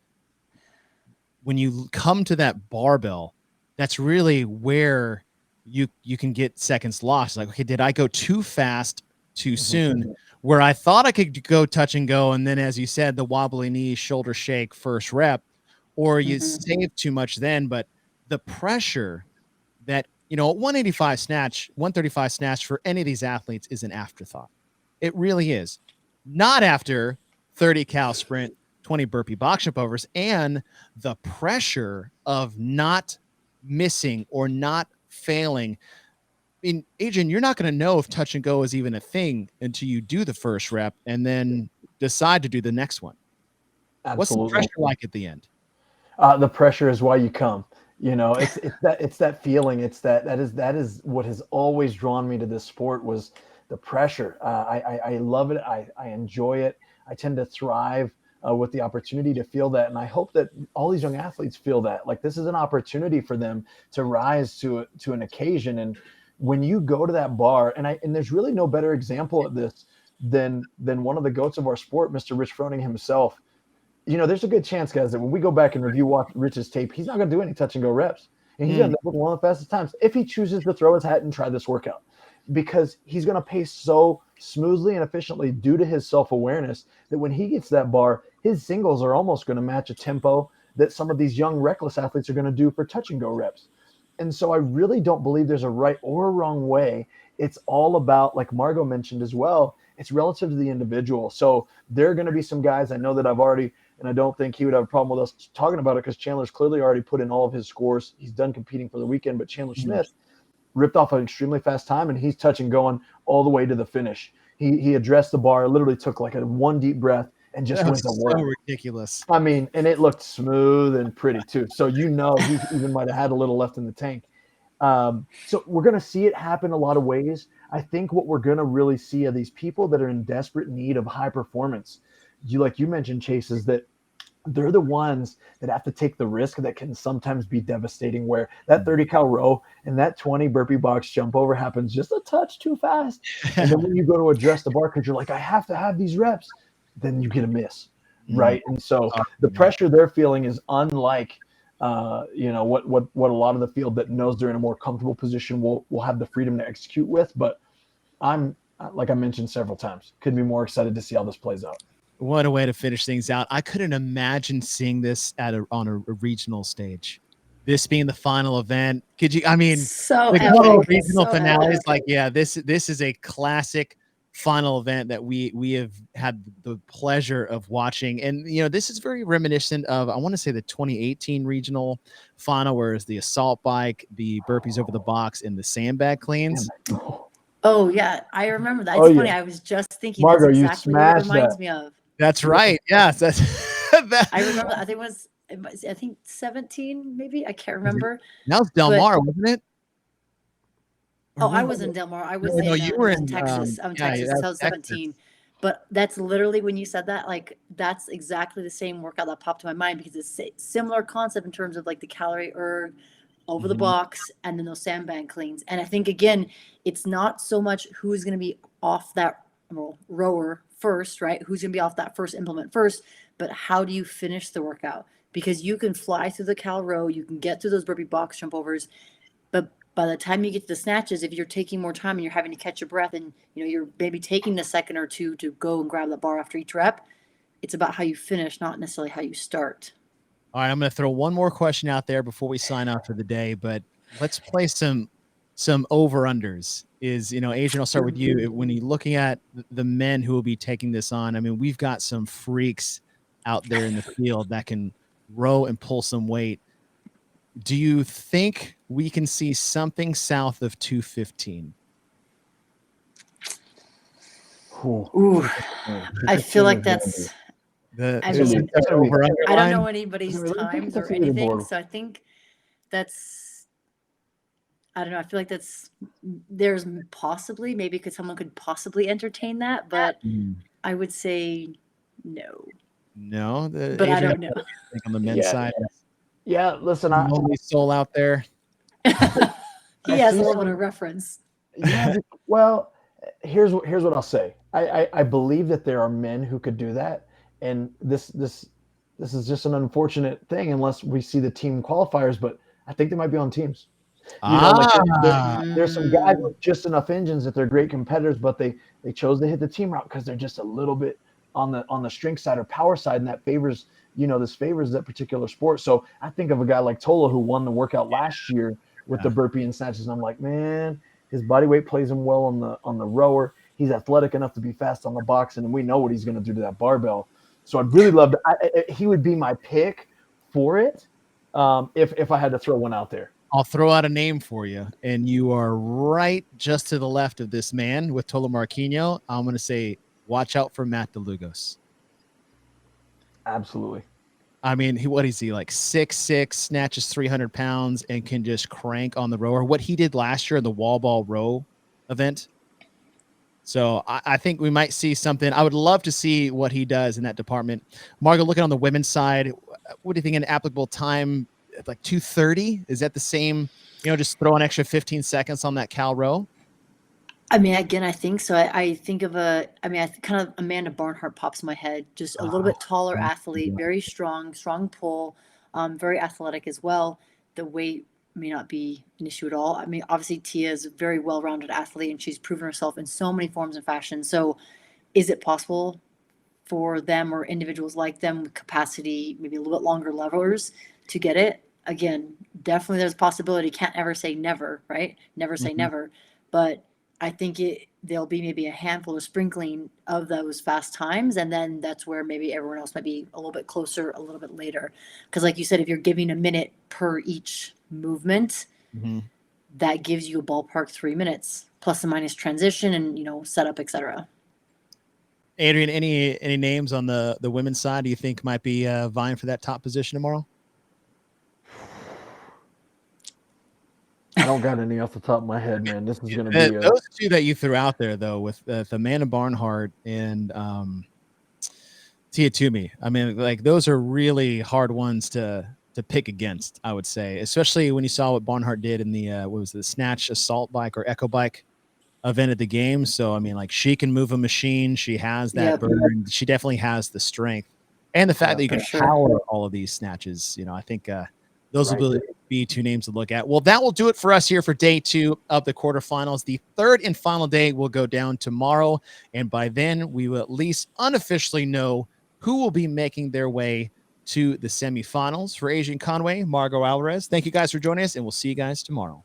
When you come to that barbell, that's really where you can get seconds lost. Like, okay, did I go too fast too soon? Where I thought I could go touch and go, and then, as you said, the wobbly knee, shoulder shake, first rep, or you saved too much then. But the pressure that, a 185 snatch, 135 snatch for any of these athletes is an afterthought. It really is. Not after 30 cal sprint, 20 burpee box jump overs, and the pressure of not missing or not failing. I mean, Adrian, you're not going to know if touch and go is even a thing until you do the first rep and then decide to do the next one.
Absolutely.
What's the pressure like at the end?
The pressure is why you come. It's that feeling. That is what has always drawn me to this sport, was the pressure. I love it. I enjoy it. I tend to thrive with the opportunity to feel that, and I hope that all these young athletes feel that. Like, this is an opportunity for them to rise to an occasion. And when you go to that bar, and there's really no better example of this than one of the goats of our sport, Mr. Rich Froning himself. There's a good chance, guys, that when we go back and watch Rich's tape, he's not going to do any touch and go reps. And he's going to do one of the fastest times if he chooses to throw his hat and try this workout, because he's going to pace so smoothly and efficiently due to his self-awareness that when he gets that bar, his singles are almost going to match a tempo that some of these young reckless athletes are going to do for touch and go reps. And so I really don't believe there's a right or a wrong way. It's all about, like Margaux mentioned as well, it's relative to the individual. So there are going to be some guys I know that I've already, and I don't think he would have a problem with us talking about it, because Chandler's clearly already put in all of his scores. He's done competing for the weekend, but Chandler Smith ripped off an extremely fast time, and he's touch and going all the way to the finish. He addressed the bar, literally took like a one deep breath and just went to work.
So ridiculous.
I mean, and it looked smooth and pretty too. So he even might have had a little left in the tank. So we're going to see it happen a lot of ways. I think what we're going to really see are these people that are in desperate need of high performance. Like you mentioned, Chase, is that they're the ones that have to take the risk that can sometimes be devastating, where that 30 cal row and that 20 burpee box jump over happens just a touch too fast. And then when you go to address the bar, because you're like, I have to have these reps, then you get a miss. Right. And so the pressure they're feeling is unlike what a lot of the field that knows they're in a more comfortable position will have the freedom to execute with. But I'm, like I mentioned several times, couldn't be more excited to see how this plays out.
What a way to finish things out. I couldn't imagine seeing this on a regional stage. This being the final event. Could you, I mean,
so
the regional finales, like, yeah, this is a classic final event that we have had the pleasure of watching. And, this is very reminiscent of, I want to say, the 2018 regional final, where it's the assault bike, the burpees over the box, and the sandbag cleans.
Oh, yeah. I remember that. It's funny. I was just thinking
Margaux,
that's exactly what it reminds me of.
That's right. Yes. That's that.
I remember. I think 17, maybe. I can't remember.
That was Del Mar, wasn't it?
I was in Del Mar. I was
you were in
Texas. Texas. So I was 17. But that's literally, when you said that, like, that's exactly the same workout that popped to my mind, because it's a similar concept in terms of like the calorie erg over the box and then those sandbag cleans. And I think, again, it's not so much who's going to be off that rower first, right? Who's going to be off that first implement first, but how do you finish the workout? Because you can fly through the cal row, you can get through those burpee box jump overs, but by the time you get to the snatches, if you're taking more time and you're having to catch your breath, and you're maybe taking a second or two to go and grab the bar after each rep, it's about how you finish, not necessarily how you start.
All right, I'm going to throw one more question out there before we sign off for the day, but let's play some over-unders. Adrian, I'll start with you. When you're looking at the men who will be taking this on, I mean, we've got some freaks out there in the field that can row and pull some weight. Do you think we can see something south of 215?
Ooh, I feel like that's... I don't know anybody's times or anything, so I think that's... I don't know. I feel like there's possibly, maybe someone could possibly entertain that, but I would say
No,
But I don't know.
On the men's
Yeah.
side,
Yeah, listen,
the only soul out there.
He
I
has a
see
little
some-
bit of reference.
yeah. Well, here's what I'll say. I believe that there are men who could do that, and this is just an unfortunate thing unless we see the team qualifiers. But I think they might be on teams. There's some guys with just enough engines that they're great competitors, but they chose to hit the team route because they're just a little bit on the strength side or power side, and that favors that particular sport. So I think of a guy like Tola who won the workout last year with the burpee and snatches, and I'm like, man, his body weight plays him well on the rower. He's athletic enough to be fast on the box, and we know what he's going to do to that barbell. So I'd really love to. He would be my pick for it if I had to throw one out there.
I'll throw out a name for you, and you are right just to the left of this man with Tola Marquinhos. I'm going to say, watch out for Matt DeLugos.
Absolutely.
I mean, what is he, like 6'6", snatches 300 pounds, and can just crank on the rower. What he did last year in the wall ball row event. So I think we might see something. I would love to see what he does in that department. Margaux, looking on the women's side, what do you think an applicable time? Like 2:30? Is that the same? Just throw an extra 15 seconds on that Cal row.
I mean, again, I think so. I think of kind of Amanda Barnhart pops in my head. Just a little bit taller athlete, very strong pull, very athletic as well. The weight may not be an issue at all. I mean, obviously Tia is a very well-rounded athlete, and she's proven herself in so many forms and fashions. So, is it possible for them or individuals like them with capacity, maybe a little bit longer levers, to get it? Again, definitely there's a possibility. Can't ever say never, right? Never say never. But I think there'll be maybe a handful of sprinkling of those fast times, and then that's where maybe everyone else might be a little bit closer a little bit later. Because like you said, if you're giving a minute per each movement, that gives you a ballpark 3 minutes plus and minus transition and setup, etc.
Adrian, any names on the women's side do you think might be vying for that top position tomorrow?
I don't got any off the top of my head, man. This is going to be
those two that you threw out there, though, with the Amanda Barnhart and Tia Toomey. I mean, like, those are really hard ones to pick against, I would say, especially when you saw what Barnhart did in the snatch assault bike or echo bike event at the game. So, I mean, like, she can move a machine. She has that burn. She definitely has the strength and the fact that you can power all of these snatches. I think those will be two names to look at. Well, that will do it for us here for day 2 of the quarterfinals. The third and final day will go down tomorrow. And by then, we will at least unofficially know who will be making their way to the semifinals. For Adrian Conway, Margaux Alvarez, thank you guys for joining us, and we'll see you guys tomorrow.